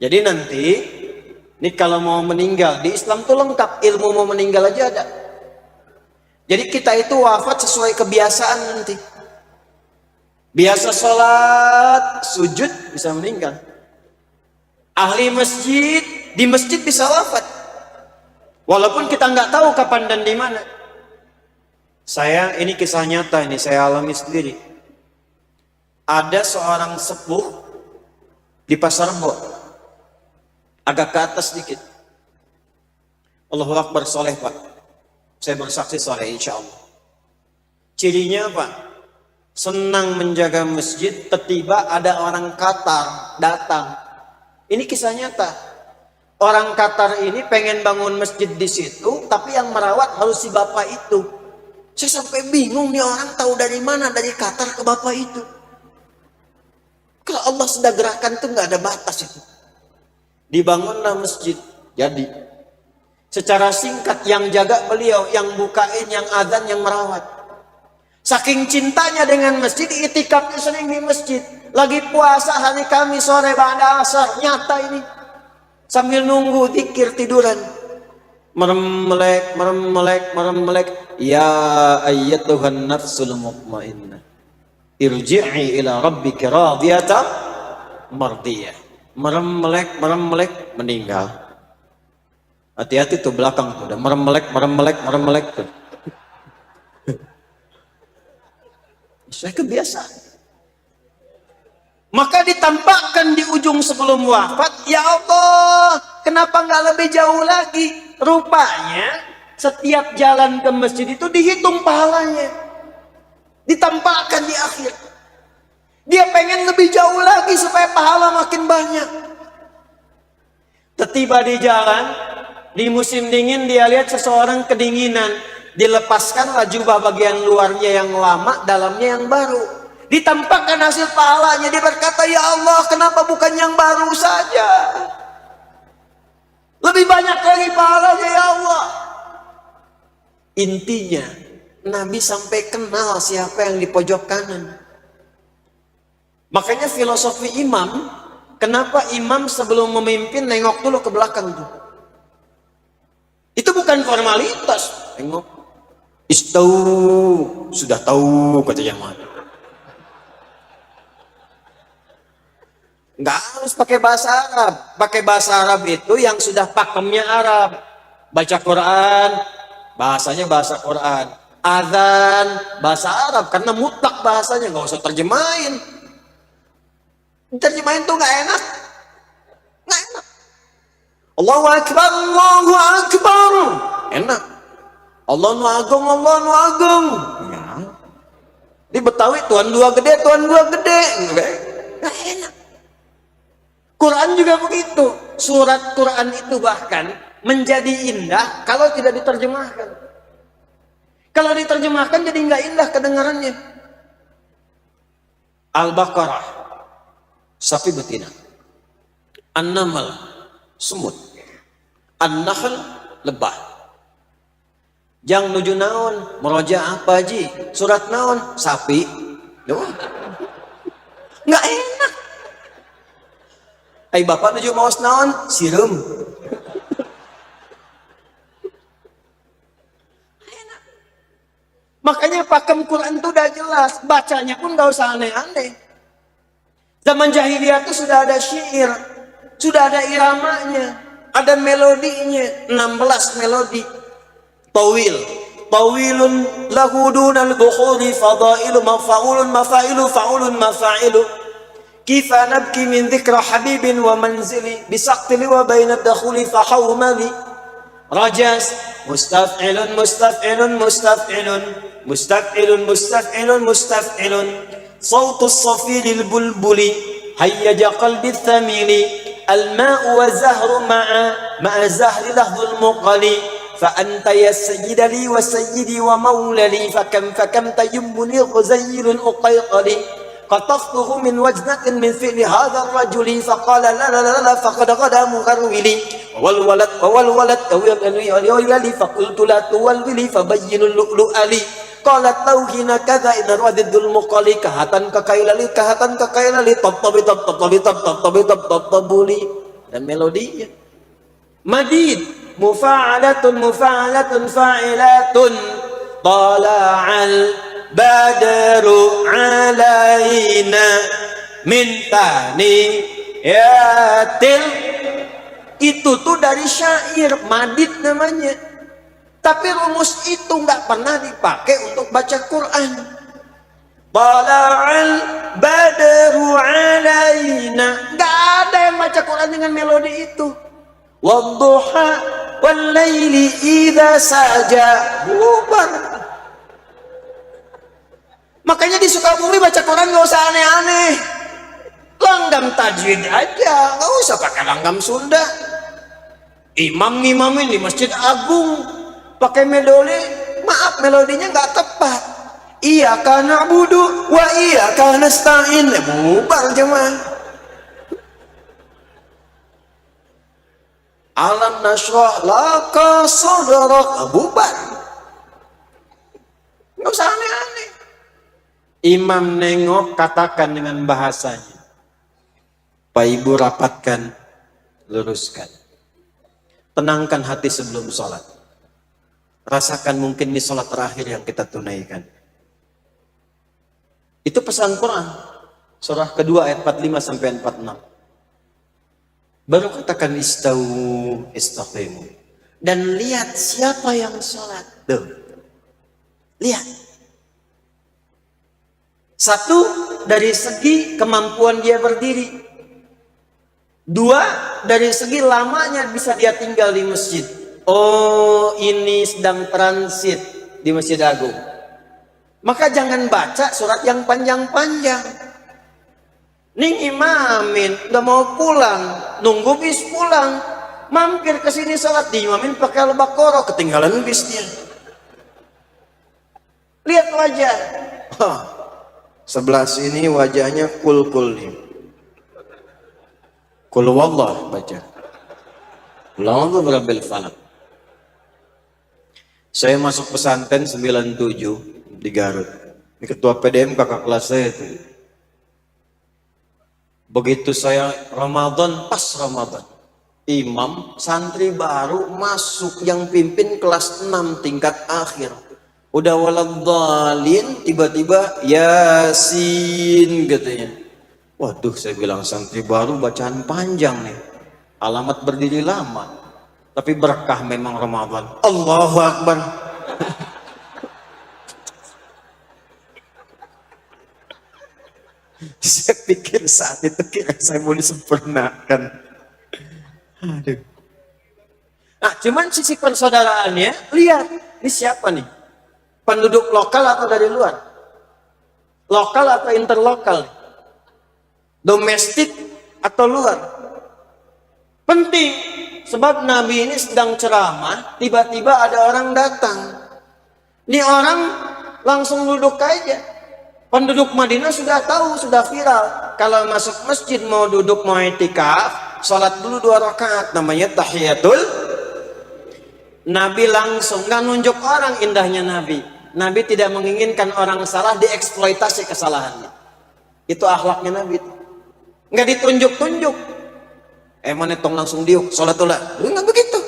Jadi nanti ini kalau mau meninggal di Islam tuh lengkap, ilmu mau meninggal aja ada. Jadi kita itu wafat sesuai kebiasaan nanti. Biasa sholat, sujud, bisa meninggal. Ahli masjid, di masjid bisa wafat. Walaupun kita nggak tahu kapan dan di mana. Saya, ini kisah nyata, ini saya alami sendiri. Ada seorang sepuh di Pasar Rebo, agak ke atas sedikit. Allahu Akbar, soleh Pak. Saya bersaksi soleh insya Allah. Cirinya apa? Senang menjaga masjid. Tiba-tiba ada orang Qatar datang. Ini kisah nyata. Orang Qatar ini pengen bangun masjid di situ, tapi yang merawat harus si bapak itu. Saya sampai bingung, nih orang tahu dari mana, dari Qatar ke bapak itu. Kalau Allah sudah gerakan tuh nggak ada batas itu. Dibangunlah masjid. Jadi secara singkat, yang jaga beliau, yang bukain, yang adzan, yang merawat. Saking cintanya dengan masjid, itikafnya sering di masjid. Lagi puasa hari Kamis sore ba'da asar, nyata ini. Sambil nunggu zikir tiduran. Merem melek. Ya ayyatuhan nafsul mutmainnah. Irji'i ila rabbika radiyatan mardiyah. Merem melek, meninggal. Hati-hati tuh belakang tuh, udah merem-melek tuh. Saya kebiasaan. Maka ditampakkan di ujung sebelum wafat, ya Allah, kenapa nggak lebih jauh lagi? Rupanya setiap jalan ke masjid itu dihitung pahalanya, ditampakkan di akhir. Dia pengen lebih jauh lagi supaya pahala makin banyak. Tiba di jalan, di musim dingin dia lihat seseorang kedinginan, dilepaskanlah jubah bagian luarnya yang lama, dalamnya yang baru. Ditampakkan hasil pahalanya, dia berkata, ya Allah, kenapa bukan yang baru saja? Lebih banyak lagi pahalanya, ya Allah. Intinya, Nabi sampai kenal siapa yang di pojok kanan. Makanya filosofi imam, kenapa imam sebelum memimpin nengok dulu ke belakang tuh? Itu bukan formalitas. Tengok, istau, sudah tahu kata jamaah. Nggak harus pakai bahasa Arab. Pakai bahasa Arab itu yang sudah pakemnya Arab. Baca Quran, bahasanya bahasa Quran. Azan, bahasa Arab. Karena mutlak bahasanya, nggak usah terjemahin. Terjemahin tuh nggak enak. Nggak enak. Allahu Akbar, Allahu Akbar. Enak. Allahu Agung, Allahu Agung. Ya. Di Betawi, Tuhan dua gede, Tuhan dua gede. Nggak enak. Quran juga begitu. Surat Quran itu bahkan menjadi indah kalau tidak diterjemahkan. Kalau diterjemahkan jadi nggak indah kedengarannya. Al-Baqarah, sapi betina. An-Naml, semut. An-Nahl, lebah. Jang nuju naon, meroja apa ji? Surat naon, sapi. Nggak enak. Ay bapak nuju maos naon, sirum. Enak. Makanya pakem Quran itu udah jelas, bacanya pun gak usah aneh-aneh. Zaman jahiliyah itu sudah ada syair, sudah ada iramanya, ada melodinya, 16 melodi. Tawil, tawilun lahu dunal bukhuri fadailu mafa'ulun mafailu fa'ulun mafailu. Kifa nabki min dhikra habibin wa manzili bisaqtili wa baina dakhuli fahawmali. Rajas, mustaf'ilun mustaf'ilun mustaf'ilun mustaf'ilun mustaf'ilun mustaf'ilun. Sautus safilil bulbuli hayyaja qalbi thamili. Al-ma'u wa zahru ma'a zahri lahdul muqali. Fa anta ya sayyidali wa sayyidi wa maulali. Fakam tayyumbuni ghuzayyirun uqayqali. قطفته من وجنة من فعل هذا الرجل فقال لا لا لا لا فقد غدا مغرولي والولد لي فقلت لا تولولي فبين اللؤلؤ لي قالت لو هنا كذا إن ردد المقالي كهتن ككيللي كهتن ككيللي طبطبي dan melodinya madid mufa'alatun fa'ilatun tala'al badru alaina min taniyatil. Itu tuh dari syair, madid namanya. Tapi rumus itu nggak pernah dipakai untuk baca Quran. Tala'al badru alaina, nggak ada yang baca Quran dengan melodi itu. Wadduha wal laili idza saja, bubar. Makanya di Sukabumi baca Quran gak usah aneh-aneh, langgam tajwid aja, gak usah pakai langgam Sunda. Imam ngimamin di Masjid Agung pakai melodi, maaf melodinya gak tepat. Iyyaka na'budu wa iyyaka nasta'in, bubar jemaah. Alam nashrah laka sadrak, bubar. Gak usah aneh-aneh. Imam nengok, katakan dengan bahasanya. Pak Ibu rapatkan, luruskan. Tenangkan hati sebelum sholat. Rasakan mungkin ini sholat terakhir yang kita tunaikan. Itu pesan Quran. Surah kedua ayat 45 sampai 46. Baru katakan istau istaqimu. dan lihat siapa yang sholat. Tuh, lihat. Satu, dari segi kemampuan dia berdiri. Dua, dari segi lamanya bisa dia tinggal di masjid. Oh, ini sedang transit di Masjid Agung. Maka jangan baca surat yang panjang-panjang. Ning imamin udah mau pulang, nunggu bis pulang, mampir ke sini sholat, di imamin pakai Al-Baqarah, ketinggalan bisnya. Lihat wajah. Sebelah sini wajahnya kul-kul nih. Kul wallah baca. Lalu berabel falak. Saya masuk pesantren 97 di Garut. Ini ketua PDM kakak kelas saya itu. Begitu saya Ramadan, pas Ramadan, imam santri baru masuk yang pimpin kelas 6 tingkat akhir. Udah waladhalin, tiba-tiba Yasin katanya. Waduh, saya bilang santri baru bacaan panjang nih. Alamat berdiri lama. Tapi berkah memang Ramadan. Allahu Akbar. Saya pikir saat itu kira saya mau disempurnakan. Aduh. Nah, cuman sisi persaudaraannya, lihat, ini siapa nih? Penduduk lokal atau dari luar? Lokal atau interlokal? Domestik atau luar? Penting, sebab Nabi ini sedang ceramah, tiba-tiba ada orang datang. Ini orang langsung duduk aja. Penduduk Madinah sudah tahu, sudah viral. Kalau masuk masjid mau duduk mau i'tikaf, salat dulu 2 rakaat, namanya tahiyatul. Nabi langsung nggak nunjuk orang, indahnya Nabi. Nabi tidak menginginkan orang salah dieksploitasi kesalahannya. Itu akhlaknya Nabi. Nggak ditunjuk-tunjuk. Mana tong langsung diuk, salat dulu. Nggak begitu.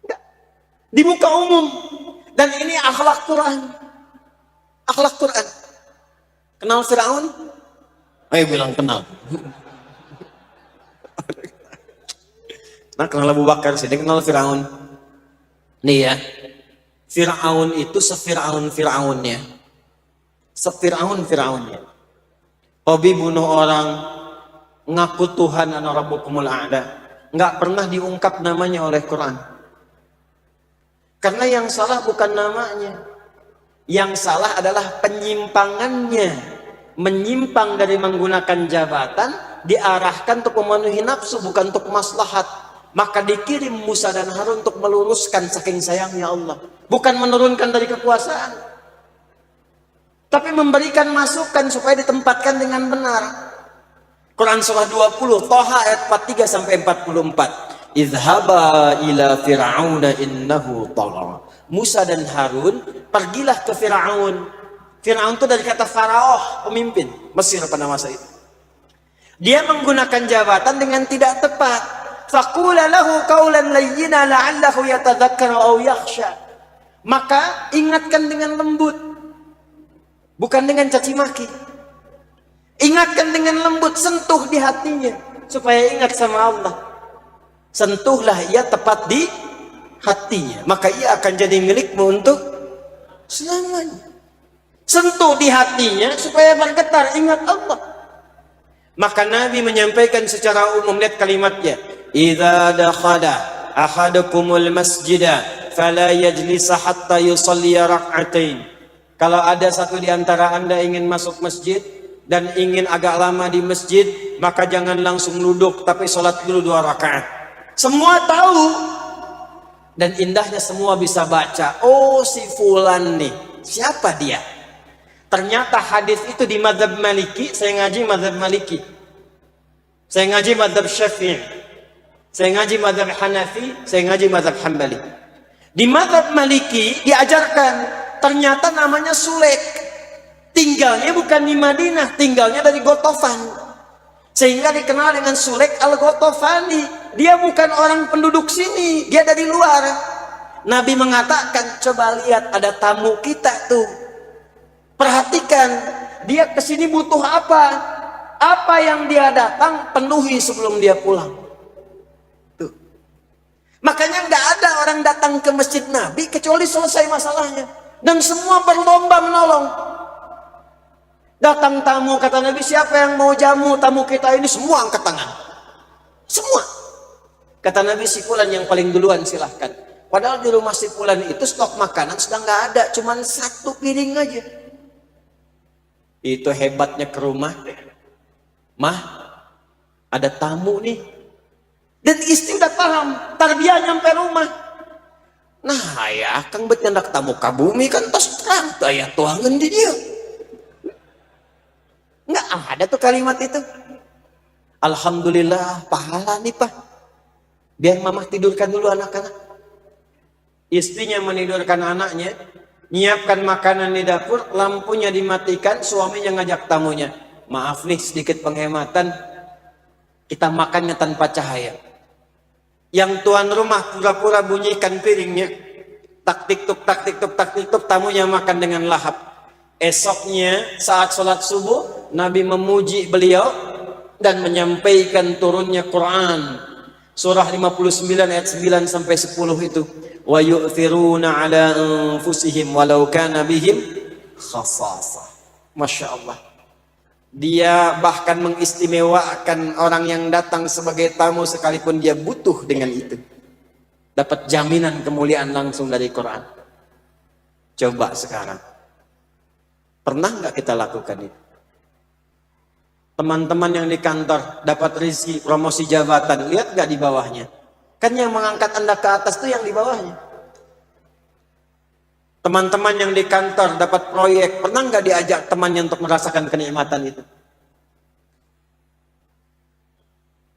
Nggak. Di muka umum. Dan ini akhlak Quran. Akhlak Quran. Kenal Fir'aun? Ayo bilang kenal. Nah, kenal Abu Bakar, sini kenal Fir'aun. Nih ya, Fir'aun itu Fir'aunnya. Fir'aunnya. Hobi bunuh orang, ngaku Tuhan ana rabbukumul a'la. Nggak pernah diungkap namanya oleh Quran. Karena yang salah bukan namanya. Yang salah adalah penyimpangannya. Menyimpang dari menggunakan jabatan, diarahkan untuk memenuhi nafsu, bukan untuk maslahat. Maka dikirim Musa dan Harun untuk meluruskan saking sayangnya Allah. Bukan menurunkan dari kekuasaan. Tapi memberikan masukan supaya ditempatkan dengan benar. Quran surah 20, Thaha ayat 43 sampai 44. Izhaba ila fir'auna innahu tagha. Musa dan Harun pergilah ke Fir'aun. Fir'aun itu dari kata faraoh, pemimpin Mesir pada masa itu. Dia menggunakan jabatan dengan tidak tepat. Faqula lahu qawlan layyina la'allahu yatadhakkaru aw yakhsha. Maka ingatkan dengan lembut, bukan dengan caci maki. Ingatkan dengan lembut, sentuh di hatinya supaya ingat sama Allah. Sentuhlah ia tepat di hatinya, maka ia akan jadi milikmu untuk selamanya. Sentuh di hatinya supaya bergetar ingat Allah. Maka Nabi menyampaikan secara umum, lihat kalimatnya, idza dakhala ahadukumul masjida fala yajlis hatta yusalli rak'atain. Kalau ada satu di antara Anda ingin masuk masjid dan ingin agak lama di masjid, maka jangan langsung duduk, tapi sholat dulu 2 rakaat. Semua tahu, dan indahnya semua bisa baca. Oh, si fulan nih, siapa dia? Ternyata hadis itu di mazhab Maliki. Saya ngaji mazhab Maliki, saya ngaji mazhab Syafi'i, saya ngaji mazhab Hanafi, saya ngaji mazhab Hambali. Di mazhab Maliki diajarkan, ternyata namanya Sulek. Tinggalnya bukan di Madinah, tinggalnya dari Gotofan. Sehingga dikenal dengan Sulek al-Gotofani. Dia bukan orang penduduk sini, dia dari luar. Nabi mengatakan, coba lihat ada tamu kita tuh. Perhatikan, dia kesini butuh apa? Apa yang dia datang, penuhi sebelum dia pulang. Tuh. Makanya nggak ada orang datang ke masjid Nabi kecuali selesai masalahnya. Dan semua berlomba menolong. Datang tamu, kata Nabi, siapa yang mau jamu tamu kita ini? Semua angkat tangan. Semua. Kata Nabi, si fulan yang paling duluan silahkan. Padahal di rumah si fulan itu stok makanan sedang nggak ada, cuman 1 piring aja. Itu hebatnya ke rumah. Mah, ada tamu nih. Dan istri udah paham, tarbiyah nyampe rumah. Nah, ya, kang bet nyandak tamu kabumi kan tos terang, ayah tuangan di dia. Nggak ada tuh kalimat itu. Alhamdulillah, pahala nih Pak. Biar mamah tidurkan dulu anak-anak. Istrinya menidurkan anaknya, nyiapkan makanan di dapur, lampunya dimatikan, suaminya ngajak tamunya. Maaf nih, sedikit penghematan, kita makannya tanpa cahaya. Yang tuan rumah pura-pura bunyikan piringnya, tak tiktuk, tak tiktuk, tak tiktuk, tamunya makan dengan lahap. Esoknya saat sholat subuh, Nabi memuji beliau dan menyampaikan turunnya Quran. Surah 59 ayat 9 sampai 10 itu. Wa yu'thiruna ala anfusihim walau kana bihim khasasah. Masya Allah. Dia bahkan mengistimewakan orang yang datang sebagai tamu sekalipun dia butuh dengan itu. Dapat jaminan kemuliaan langsung dari Quran. Coba sekarang. Pernah nggak kita lakukan itu? Teman-teman yang di kantor dapat rezeki promosi jabatan, lihat nggak di bawahnya? Kan yang mengangkat Anda ke atas itu yang di bawahnya. Teman-teman yang di kantor dapat proyek, pernah nggak diajak temannya untuk merasakan kenikmatan itu?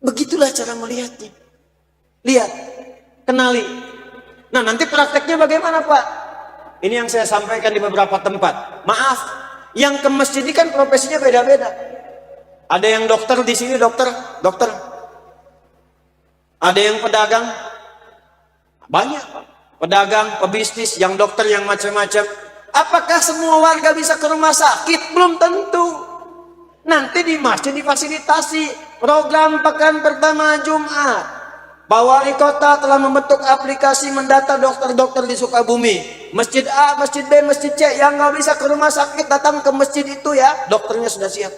Begitulah cara melihatnya. Lihat, kenali. Nah, nanti prakteknya bagaimana Pak? Ini yang saya sampaikan di beberapa tempat. Maaf, yang ke masjid ini kan profesinya beda-beda. Ada yang dokter di sini, dokter. Ada yang pedagang, banyak Pak. Pedagang, pebisnis, yang dokter, yang macam-macam. Apakah semua warga bisa ke rumah sakit? Belum tentu. Nanti di masjid difasilitasi program pekan pertama Jumat. Pak Wali Kota telah membentuk aplikasi mendata dokter-dokter di Sukabumi. Masjid A, Masjid B, Masjid C. Yang nggak bisa ke rumah sakit datang ke masjid itu ya. Dokternya sudah siap.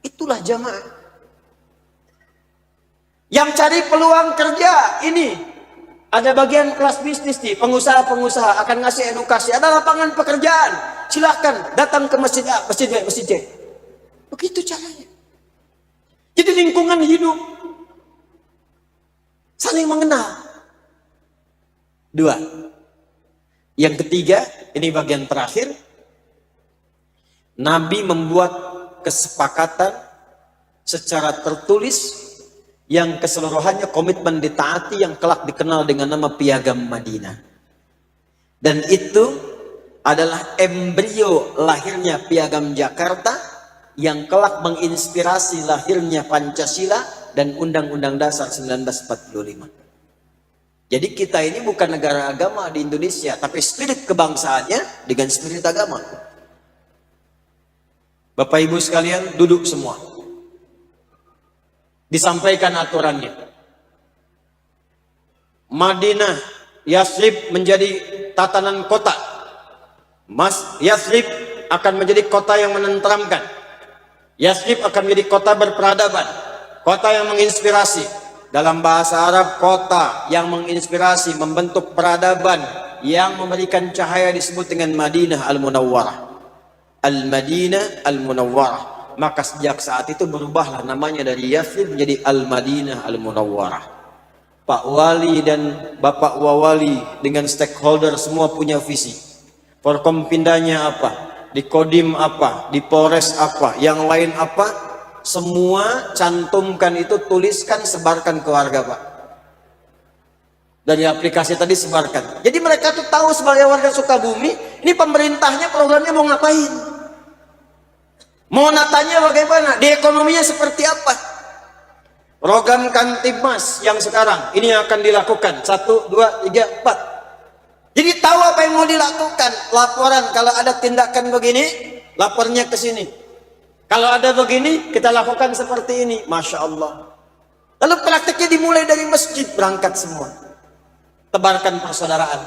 Itulah jamaah. Yang cari peluang kerja ini. Ada bagian kelas bisnis nih. Pengusaha-pengusaha akan ngasih edukasi. Ada lapangan pekerjaan. Silahkan datang ke Masjid A, Masjid B, Masjid C. Begitu caranya. Jadi lingkungan hidup. Saling mengenal. 2. Yang ketiga, ini bagian terakhir. Nabi membuat kesepakatan secara tertulis yang keseluruhannya komitmen ditaati yang kelak dikenal dengan nama Piagam Madinah. Dan itu adalah embrio lahirnya Piagam Jakarta yang kelak menginspirasi lahirnya Pancasila dan Undang-Undang Dasar 1945. Jadi kita ini bukan negara agama di Indonesia, tapi spirit kebangsaannya dengan spirit agama. Bapak Ibu sekalian, duduk semua. Disampaikan aturannya. Madinah, Yathrib menjadi tatanan kota. Yathrib akan menjadi kota yang menenteramkan. Yathrib akan menjadi kota berperadaban, kota yang menginspirasi. Dalam bahasa Arab, kota yang menginspirasi, membentuk peradaban, yang memberikan cahaya disebut dengan Madinah Al-Munawwarah. Al-Madinah Al-Munawwarah. Maka sejak saat itu berubahlah namanya dari Yathrib menjadi Al-Madinah Al-Munawwarah. Pak Wali dan Bapak Wawali dengan stakeholder semua punya visi. Forkompindanya apa? Di Kodim apa? Di Polres apa? Yang lain apa? Semua cantumkan itu, tuliskan, sebarkan ke warga Pak. Dari aplikasi tadi sebarkan. Jadi mereka tuh tahu sebagai warga Sukabumi, ini pemerintahnya programnya mau ngapain. Mau natanya bagaimana? Di ekonominya seperti apa? Program Kantibmas yang sekarang ini akan dilakukan 1, 2, 3, 4. Jadi tahu apa yang mau dilakukan. Laporan kalau ada tindakan begini, lapornya ke sini. Kalau ada begini, kita lakukan seperti ini. Masya Allah. Lalu prakteknya dimulai dari masjid, berangkat semua. Tebarkan persaudaraan,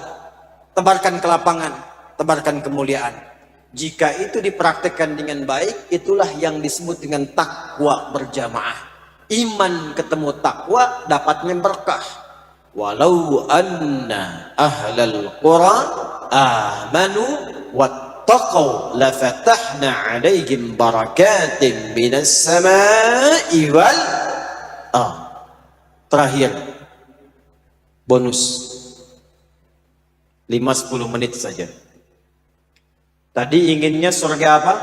tebarkan kelapangan, tebarkan kemuliaan. Jika itu dipraktekkan dengan baik, itulah yang disebut dengan takwa berjamaah. Iman ketemu takwa dapatnya berkah. Walau anna ahlal qura amanu wattaqau lafatahna alaihim barakatim minas samai wal terakhir bonus 5-10 menit saja. Tadi inginnya surga apa?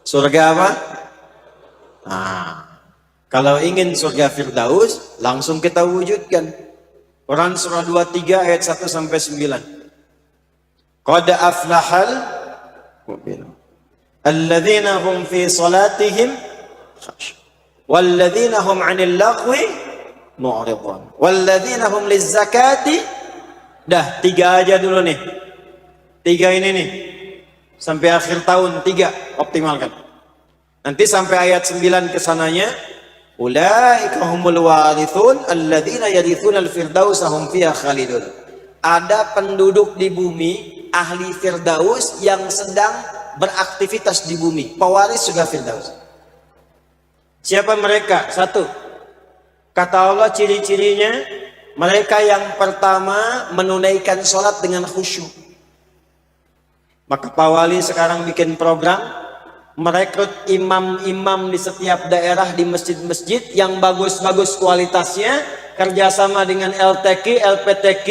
Surga apa? Kalau ingin surga Firdaus, langsung kita wujudkan. Quran surah 23 ayat 1 sampai 9. Qad aflahal mu'minun alladzina hum fi salatihim walladzina hum 'anil laghwi mu'ridun walladzina hum lizzakati. Dah, 3 aja dulu nih. 3 ini nih. Sampai akhir tahun 3 optimalkan. Nanti sampai ayat 9 kesananya. Ulaika humul warithun alladzina yarithuna al-firdausa hum fiha khalidun. Ada penduduk di bumi ahli Firdaus yang sedang beraktivitas di bumi, pewaris surga Firdaus. Siapa mereka? 1. Kata Allah ciri-cirinya, mereka yang pertama menunaikan sholat dengan khusyuk. Maka Pak Wali sekarang bikin program merekrut imam-imam di setiap daerah di masjid-masjid yang bagus-bagus kualitasnya, kerjasama dengan LTQ, LPTQ,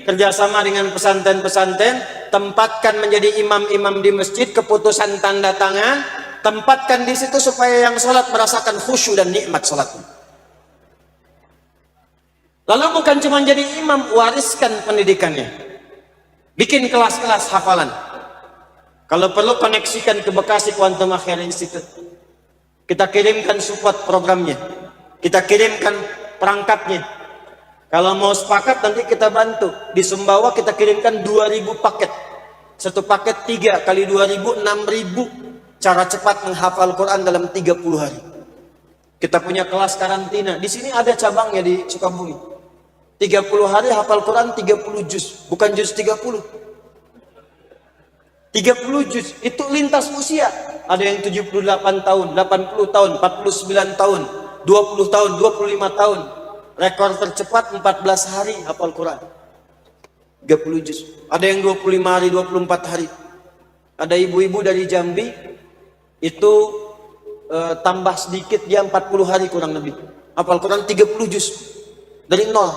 kerjasama dengan pesantren-pesantren, tempatkan menjadi imam-imam di masjid, keputusan tanda tangan, tempatkan di situ supaya yang sholat merasakan khusyuk dan nikmat sholatnya. Lalu bukan cuma jadi imam, wariskan pendidikannya, bikin kelas-kelas hafalan. Kalau perlu koneksikan ke Bekasi Quantum Akhir Institute. Kita kirimkan support programnya. Kita kirimkan perangkatnya. Kalau mau sepakat nanti kita bantu. Di Sumbawa kita kirimkan 2000 paket. Satu paket 3 kali 2000, 6000. Cara cepat menghafal Quran dalam 30 hari. Kita punya kelas karantina. Di sini ada cabangnya di Sukabumi. 30 hari hafal Quran 30 juz. Bukan juz 30. 30 juz itu lintas usia. Ada yang 78 tahun, 80 tahun, 49 tahun, 20 tahun, 25 tahun. Rekor tercepat 14 hari hafal Quran. 30 juz. Ada yang 25 hari, 24 hari. Ada ibu-ibu dari Jambi itu tambah sedikit, dia 40 hari kurang lebih. Hafal Quran 30 juz. Dari nol.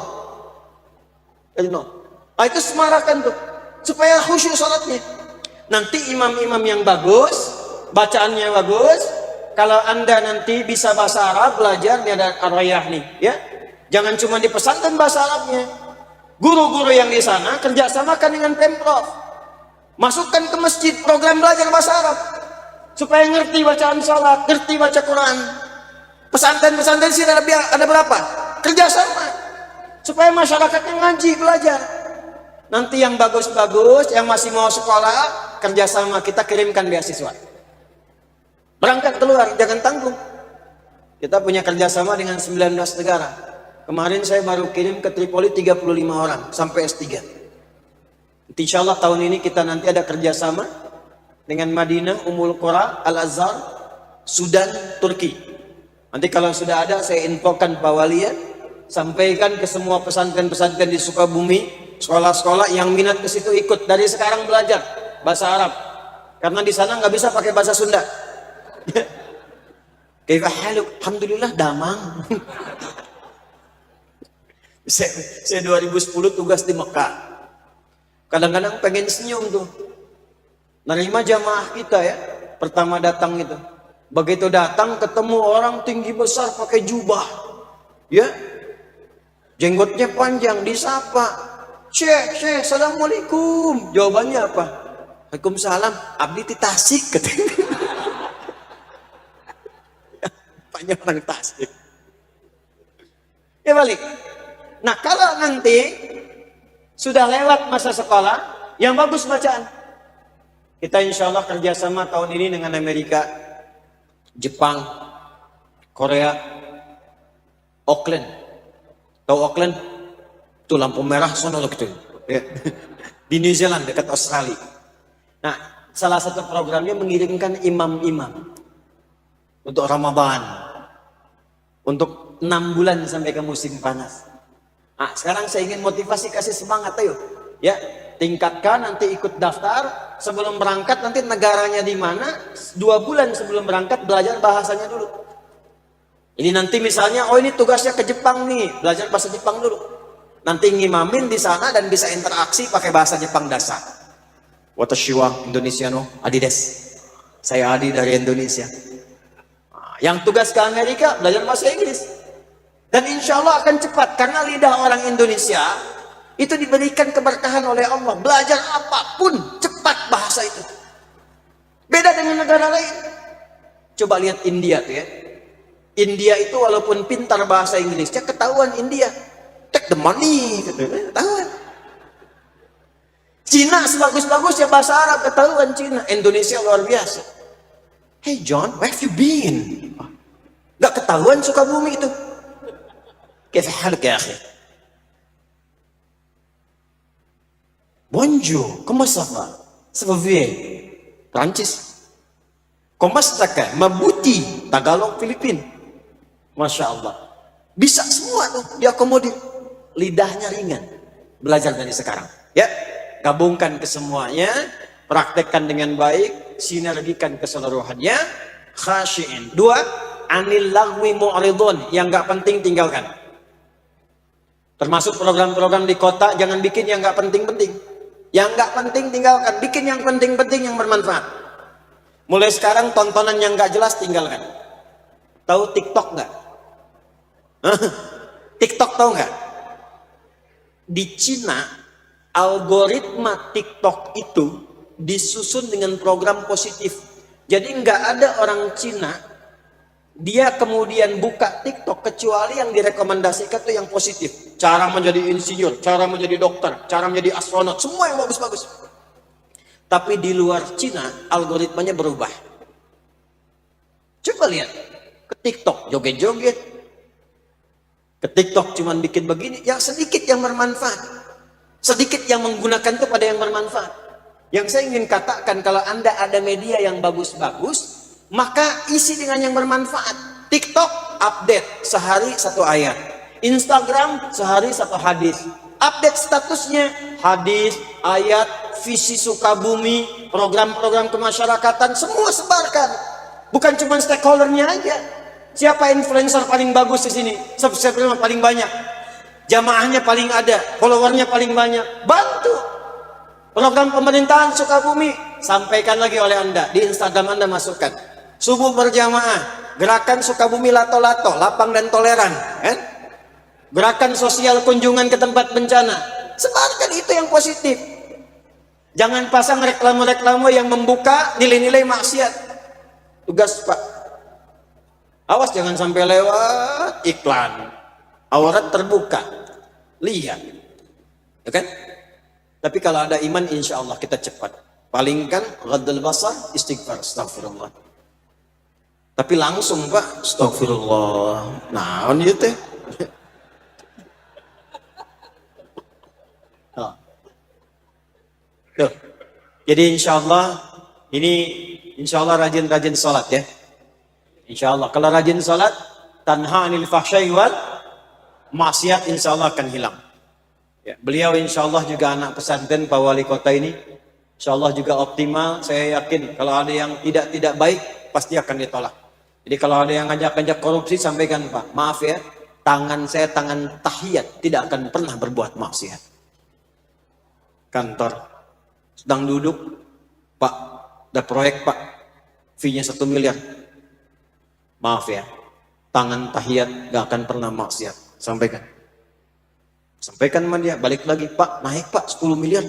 Dari nol. Itu semarakan tuh supaya khusyuk salatnya. Nanti imam-imam yang bagus, bacaannya bagus. Kalau Anda nanti bisa bahasa Arab, belajar nih ada Ar-Rayah nih, ya. Jangan cuma di pesantren bahasa Arabnya. Guru-guru yang di sana kerjasamakan dengan Pemprov. Masukkan ke masjid program belajar bahasa Arab supaya ngerti bacaan salat, ngerti baca Quran. Pesantren-pesantren sini ada berapa? Kerjasama supaya masyarakatnya ngaji, belajar. Nanti yang bagus-bagus, yang masih mau sekolah, kerjasama kita kirimkan beasiswa. Berangkat keluar, jangan tanggung. Kita punya kerjasama dengan 19 negara. Kemarin saya baru kirim ke Tripoli 35 orang sampai S3. Insya Allah tahun ini kita nanti ada kerjasama dengan Madinah, Ummul Qura, Al-Azhar, Sudan, Turki. Nanti kalau sudah ada saya infokan Pak Wali ya, sampaikan ke semua pesantren-pesantren di Sukabumi, sekolah-sekolah yang minat ke situ ikut dari sekarang belajar bahasa Arab. Karena di sana nggak bisa pakai bahasa Sunda. Kaifa haluk? Alhamdulillah damang. Saya 2010 tugas di Mekah. Kadang-kadang pengen senyum tuh. Nerima jamaah kita ya, pertama datang itu. Begitu datang ketemu orang tinggi besar pakai jubah. Ya. Jenggotnya panjang, disapa. Syekh, assalamualaikum. Jawabannya apa? Waalaikumsalam. Abdi ti Tasik katanya. Banyak orang Tasik. Ya balik. Nah kalau nanti sudah lewat masa sekolah, yang bagus bacaan. Kita insya Allah kerjasama tahun ini dengan Amerika, Jepang, Korea, Auckland. Tahu Auckland? Itu lampu merah sono gitu. Ya. Di New Zealand dekat Australia. Nah, salah satu programnya mengirimkan imam-imam untuk Ramadan. Untuk 6 bulan sampai ke musim panas. Nah, sekarang saya ingin motivasi, kasih semangat, ayo. Ya, tingkatkan, nanti ikut daftar. Sebelum berangkat, nanti negaranya di mana, 2 bulan sebelum berangkat, belajar bahasanya dulu. Ini nanti misalnya, oh ini tugasnya ke Jepang nih, belajar bahasa Jepang dulu. Nanti ngimamin di sana dan bisa interaksi pakai bahasa Jepang dasar. Watashi wa Indonesia no Adi des. Saya Adi dari Indonesia. Nah, yang tugas ke Amerika, belajar bahasa Inggris. Dan insya Allah akan cepat, karena lidah orang Indonesia itu diberikan keberkahan oleh Allah. Belajar apapun, cepat bahasa itu. Beda dengan negara lain. Coba lihat India tuh ya. India itu walaupun pintar bahasa Inggrisnya, ketahuan India. Take the money, ketahuan. Cina sebagus-bagus ya bahasa Arab, ketahuan Cina. Indonesia luar biasa. Hey John, where have you been? Gak ketahuan Sukabumi itu. كيف حالك يا أخي؟ Bonjour, comment ça va? Ça va bien? Prancis. Comment ça va? Mabuti, Tagalog, Filipin. Masya Allah. Bisa semua tuh diakomodir. Lidahnya ringan. Belajar dari sekarang. Ya, gabungkan kesemuanya, praktekkan dengan baik, sinergikan keseluruhannya. Khashi'in. 2, anil lagwi mu'ridun, yang gak penting tinggalkan. Termasuk program-program di kota, jangan bikin yang nggak penting-penting. Yang nggak penting tinggalkan, bikin yang penting-penting yang bermanfaat. Mulai sekarang tontonan yang nggak jelas tinggalkan. Tahu TikTok nggak? TikTok tahu nggak? Di Cina, algoritma TikTok itu disusun dengan program positif. Jadi nggak ada orang Cina dia kemudian buka TikTok kecuali yang direkomendasikan itu yang positif. Cara menjadi insinyur, cara menjadi dokter, cara menjadi astronot, semua yang bagus-bagus. Tapi di luar Cina, algoritmanya berubah. Coba lihat, ke TikTok joget-joget, ke TikTok cuman bikin begini, yang sedikit yang bermanfaat. Sedikit yang menggunakan itu pada yang bermanfaat. Yang saya ingin katakan, kalau Anda ada media yang bagus-bagus, maka isi dengan yang bermanfaat. TikTok update sehari 1 ayat, Instagram sehari 1 hadis, update statusnya hadis, ayat, visi Sukabumi, program-program kemasyarakatan, semua sebarkan. Bukan cuma stakeholdernya aja. Siapa influencer paling bagus di sini? Subscriber paling banyak, jamaahnya paling ada, followernya paling banyak, bantu. Program pemerintahan Sukabumi sampaikan lagi oleh Anda di Instagram Anda, masukkan. Subuh berjamaah, gerakan Sukabumi Lato-Lato, lapang dan toleran, kan? Gerakan sosial kunjungan ke tempat bencana, sebarkan itu yang positif. Jangan pasang reklame-reklame yang membuka nilai-nilai maksiat. Tugas Pak, awas jangan sampai lewat iklan, aurat terbuka, lihat, ya kan? Tapi kalau ada iman, insya Allah kita cepat. Palingkan ghaddul basar, istighfar, astagfirullah. Tapi langsung Pak, astagfirullah. Nah, itu teh. Tuh. Jadi insya Allah rajin-rajin sholat ya. Insya Allah kalau rajin sholat, tanha anil fahsyai wal maksiat, insya Allah akan hilang. Ya, beliau insya Allah juga anak pesantren Pak Wali Kota ini, insya Allah juga optimal. Saya yakin kalau ada yang tidak baik pasti akan ditolak. Jadi kalau ada yang ngajak-ngajak korupsi, sampaikan Pak, maaf ya, tangan saya tangan tahiyat, tidak akan pernah berbuat maksiat. Kantor sedang duduk, Pak, ada proyek Pak, fee-nya 1 miliar. Maaf ya, tangan tahiyat gak akan pernah maksiat. Sampaikan sama dia, balik lagi, Pak, naik Pak 10 miliar.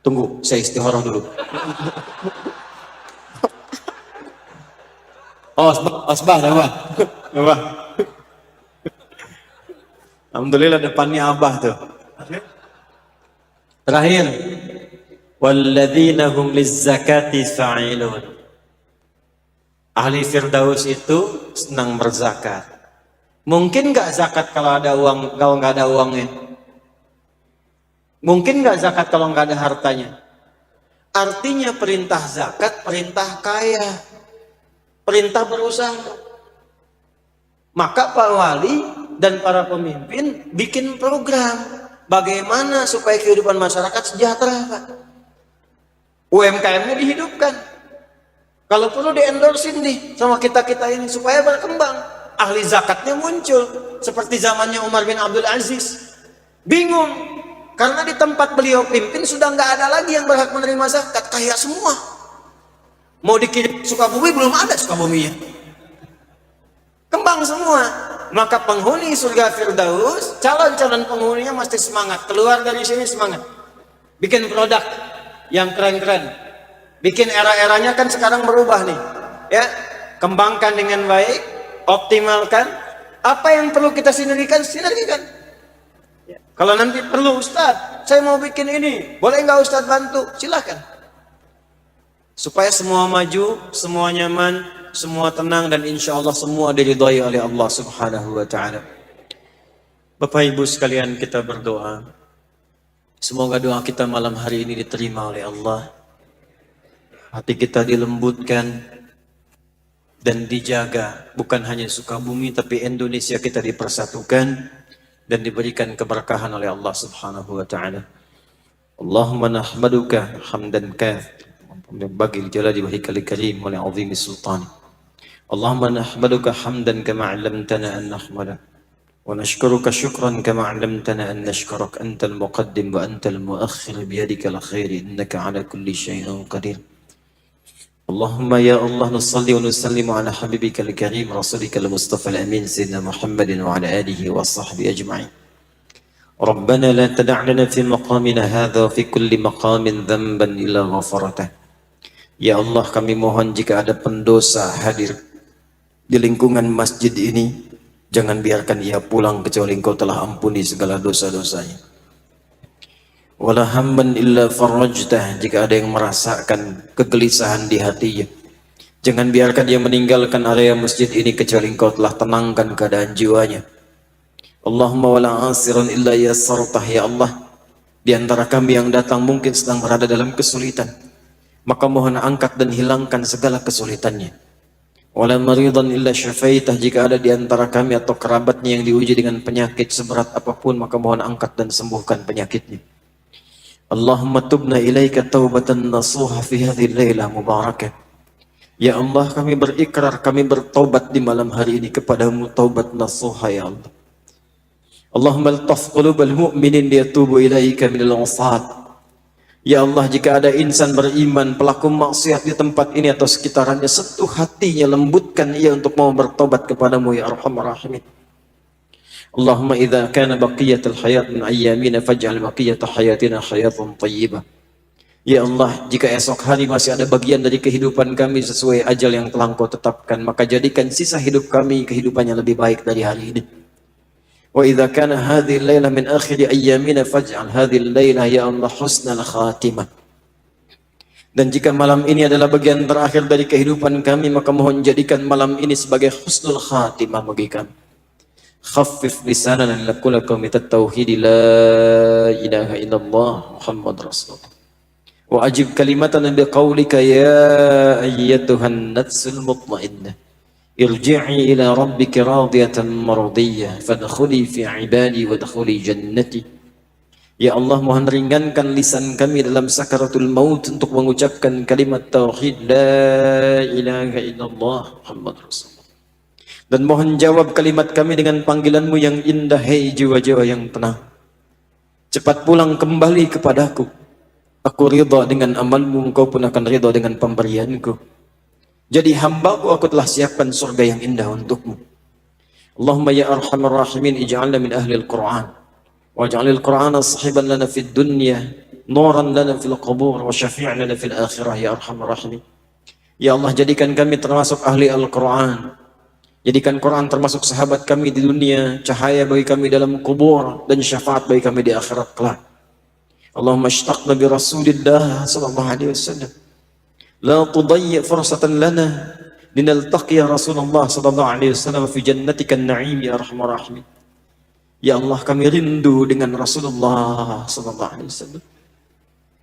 Tunggu, saya istikharah dulu. Asbah. Alhamdulillah depannya Abah tuh. Terakhir, walladzina hum lizzakati fa'ilun. Ahli Firdaus itu senang berzakat. Mungkin nggak zakat kalau ada uang, kalau nggak ada uangnya? Mungkin nggak zakat kalau nggak ada hartanya? Artinya perintah zakat, perintah kaya, perintah berusaha. Maka Pak Wali dan para pemimpin bikin program bagaimana supaya kehidupan masyarakat sejahtera, Pak. UMKM-nya dihidupkan. Kalau perlu di-endorsein nih sama kita-kita ini supaya berkembang. Ahli zakatnya muncul seperti zamannya Umar bin Abdul Aziz. Bingung karena di tempat beliau pimpin sudah nggak ada lagi yang berhak menerima zakat, kaya semua. Mau dikirim Sukabumi belum ada Sukabuminya. Kembang semua. Maka penghuni surga Firdaus, calon-calon penghuninya mesti semangat. Keluar dari sini semangat. Bikin produk yang keren-keren. Bikin era-eranya kan sekarang berubah nih. Ya, kembangkan dengan baik, optimalkan. Apa yang perlu kita sinergikan, sinergikan. Ya. Kalau nanti perlu Ustadz, saya mau bikin ini, boleh nggak Ustadz bantu? Silahkan. Supaya semua maju, semua nyaman, semua tenang, dan insya Allah semua diridhai oleh Allah Subhanahu wa Ta'ala. Bapak Ibu sekalian, kita berdoa. Semoga doa kita malam hari ini diterima oleh Allah. Hati kita dilembutkan dan dijaga, bukan hanya Sukabumi tapi Indonesia kita dipersatukan dan diberikan keberkahan oleh Allah Subhanahu wa Ta'ala. Allahumma nahmaduka hamdan katsiran bagi jalali wajhikal karim wa li'azimi sultani. Allahumma nahmaduka hamdan kama 'allamtana an nahmada wa nashkuruka syukran kama 'allamtana an nashkurak, antal muqaddim wa antal muakhir biyadikal khair innaka 'ala kulli syai'in qadir. Allahumma ya Allah nusalli wa nusallimu ala habibikal karim rasulikal mustafa al-amin sayyidina Muhammadin wa ala alihi wa sahbihi ajma'in. Rabbana la tada' lana fi maqamina hadha fi kulli maqamin dhanban illa ghafartah. Ya Allah, kami mohon jika ada pendosa hadir di lingkungan masjid ini, jangan biarkan ia pulang kecuali Engkau telah ampuni segala dosa-dosanya. Wala hamban illa farajtah, jika ada yang merasakan kegelisahan di hatinya, jangan biarkan dia meninggalkan area masjid ini kecuali Engkau telah tenangkan keadaan jiwanya. Allahumma wala asiran illa yassartah, ya Allah, di antara kami yang datang mungkin sedang berada dalam kesulitan, maka mohon angkat dan hilangkan segala kesulitannya. Wala maridan illa syafaitah, jika ada di antara kami atau kerabatnya yang diuji dengan penyakit seberat apapun, maka mohon angkat dan sembuhkan penyakitnya. Allahumma tubna ilaika taubatan nasuha fi hadhihi al-lailah mubarakah. Ya Allah, kami berikrar, kami bertaubat di malam hari ini kepadamu taubat nasuha, ya Allah. Allahumma altaf qulubal mu'minin liyatubu ilaika minal 'usat. Ya Allah, jika ada insan beriman pelaku maksiat di tempat ini atau sekitarnya, sentuh hatinya, lembutkan ia untuk mau bertobat kepadamu ya Arhamar Rahimin. Allahumma idza kana baqiyatul hayat min ayyamina faj'al baqiyata hayatina hayatan thayyibah. Ya Allah, jika esok hari masih ada bagian dari kehidupan kami sesuai ajal yang telah Engkau tetapkan, maka jadikan sisa hidup kami kehidupannya lebih baik dari hari ini. Wa idza kana hadhihi al-laila min akhir ayyamina faj'al hadhihi al-laila ya Allah husnal khatimah. Dan jika malam ini adalah bagian terakhir dari kehidupan kami, maka mohon jadikan malam ini sebagai husnul khatimah bagi kami. Khaffif lisanana lakul qaumitat tauhid la ilaha illallah Muhammad Rasulullah. Wa ajib kalimatana biqaulika ya ayyatuhan nafsul mutmainnah irji'i ila rabbika radiyatan mardiyah fadkhuli fi ibadi wadkhuli jannati. Ya Allah, mohon ringankan lisan kami dalam sakaratul maut untuk mengucapkan kalimat tauhid la ilaha illallah Muhammad Rasulullah. Dan mohon jawab kalimat kami dengan panggilanmu yang indah, hei jiwa-jiwa yang tenang. Cepat pulang kembali kepadaku. Aku ridha dengan amalmu, engkau pun akan ridha dengan pemberianku. Jadi hambaku, aku telah siapkan surga yang indah untukmu. Allahumma ya arhamar rahimin, ij'alna min ahli al-Qur'an. Waj'alil Qur'ana sahiban lana fid dunya, nuran lana fil qubur, wa syafi'an lana fil akhirah ya arhamar rahimin. Ya Allah, jadikan kami termasuk ahli Al-Quran. Jadikan Quran termasuk sahabat kami di dunia, cahaya bagi kami dalam kubur, dan syafaat bagi kami di akhirat kelak. Allahumma ishtaqna bi Rasulillah sallallahu alaihi wasallam. La tudayyi fursatan lana linaltaqi ya Rasulullah sallallahu alaihi wasallam fi jannatika an-na'im ya arhamar rahimin. Ya Allah, kami rindu dengan Rasulullah sallallahu alaihi wasallam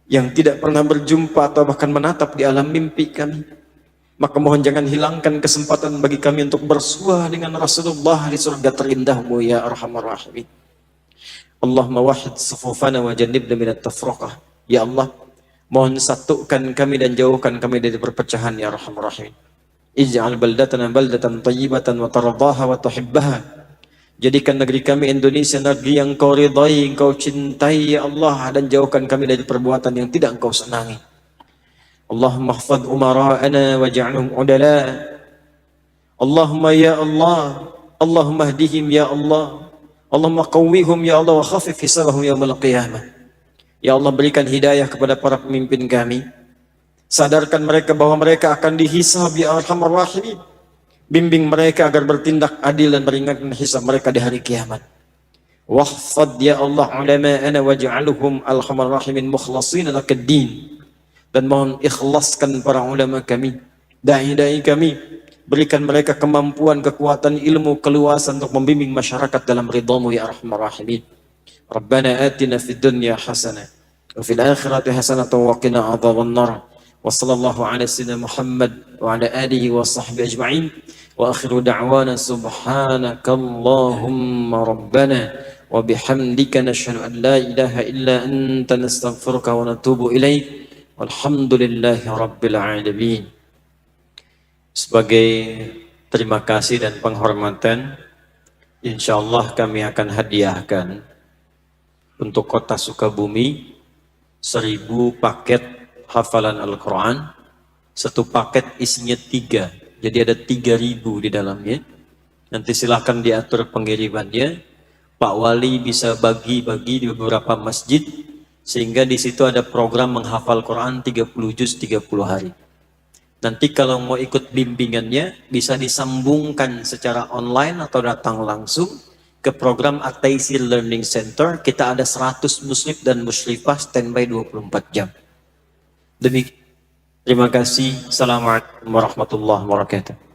yang tidak pernah berjumpa atau bahkan menatap di alam mimpi kami. Maka mohon jangan hilangkan kesempatan bagi kami untuk bersua dengan Rasulullah di surga terindahmu ya arhamar rahimin. Allahumma wahid sufufana wa jannibna minat tafraqah. Ya Allah, mohon satukan kami dan jauhkan kami dari perpecahan ya arhamar rahimin. Ij'al baldatana baldatan tayyibatan wa tardaha wa tuhibbaha. Jadikan negeri kami Indonesia negeri yang kau ridai, engkau cintai ya Allah, dan jauhkan kami dari perbuatan yang tidak engkau senangi. Allahumma ihfadh umara'ana waj'alhum udala. Allahumma ya Allah, Allahumma hdihim ya Allah, Allahumma qawwihum ya Allah wa khafif hisabahum yaumil qiyamah. Ya Allah, berikan hidayah kepada para pemimpin kami. Sadarkan mereka bahwa mereka akan dihisab ya arhamar rahimin. Bimbing mereka agar bertindak adil dan meringankan hisab mereka di hari kiamat. Wahfad ya Allah ulama'ana waj'alhum arhamar rahimin mukhlasin lakad-din. Dan mohon ikhlaskan para ulama kami, dai-dai kami, berikan mereka kemampuan, kekuatan, ilmu, keluasan untuk membimbing masyarakat dalam ridhamu ya arhamar rahimin. Rabbana atina fid dunya hasanah wa fil akhirati hasanah wa qina adzaban nar. Wa sallallahu ala sayyidina Muhammad wa ala alihi wa sahbihi ajma'in. Wa akhiru da'wana subhanakallahumma rabbana wa bihamdika nashhadu an la ilaha illa anta nastaghfiruka wa natubu ilaik. Walhamdulillahi rabbil alamin. Sebagai terima kasih dan penghormatan, insyaallah kami akan hadiahkan untuk Kota Sukabumi 1000 paket hafalan Al-Quran. Satu paket isinya 3, jadi ada 3000 di dalamnya. Nanti silahkan diatur pengirimannya. Pak Wali bisa bagi-bagi di beberapa masjid, sehingga di situ ada program menghafal Quran 30 juz 30 hari. Nanti kalau mau ikut bimbingannya bisa disambungkan secara online atau datang langsung ke program At-Taisir Learning Center. Kita ada 100 muslim dan muslimah standby 24 jam. Demikian. Terima kasih. Assalamualaikum warahmatullahi wabarakatuh.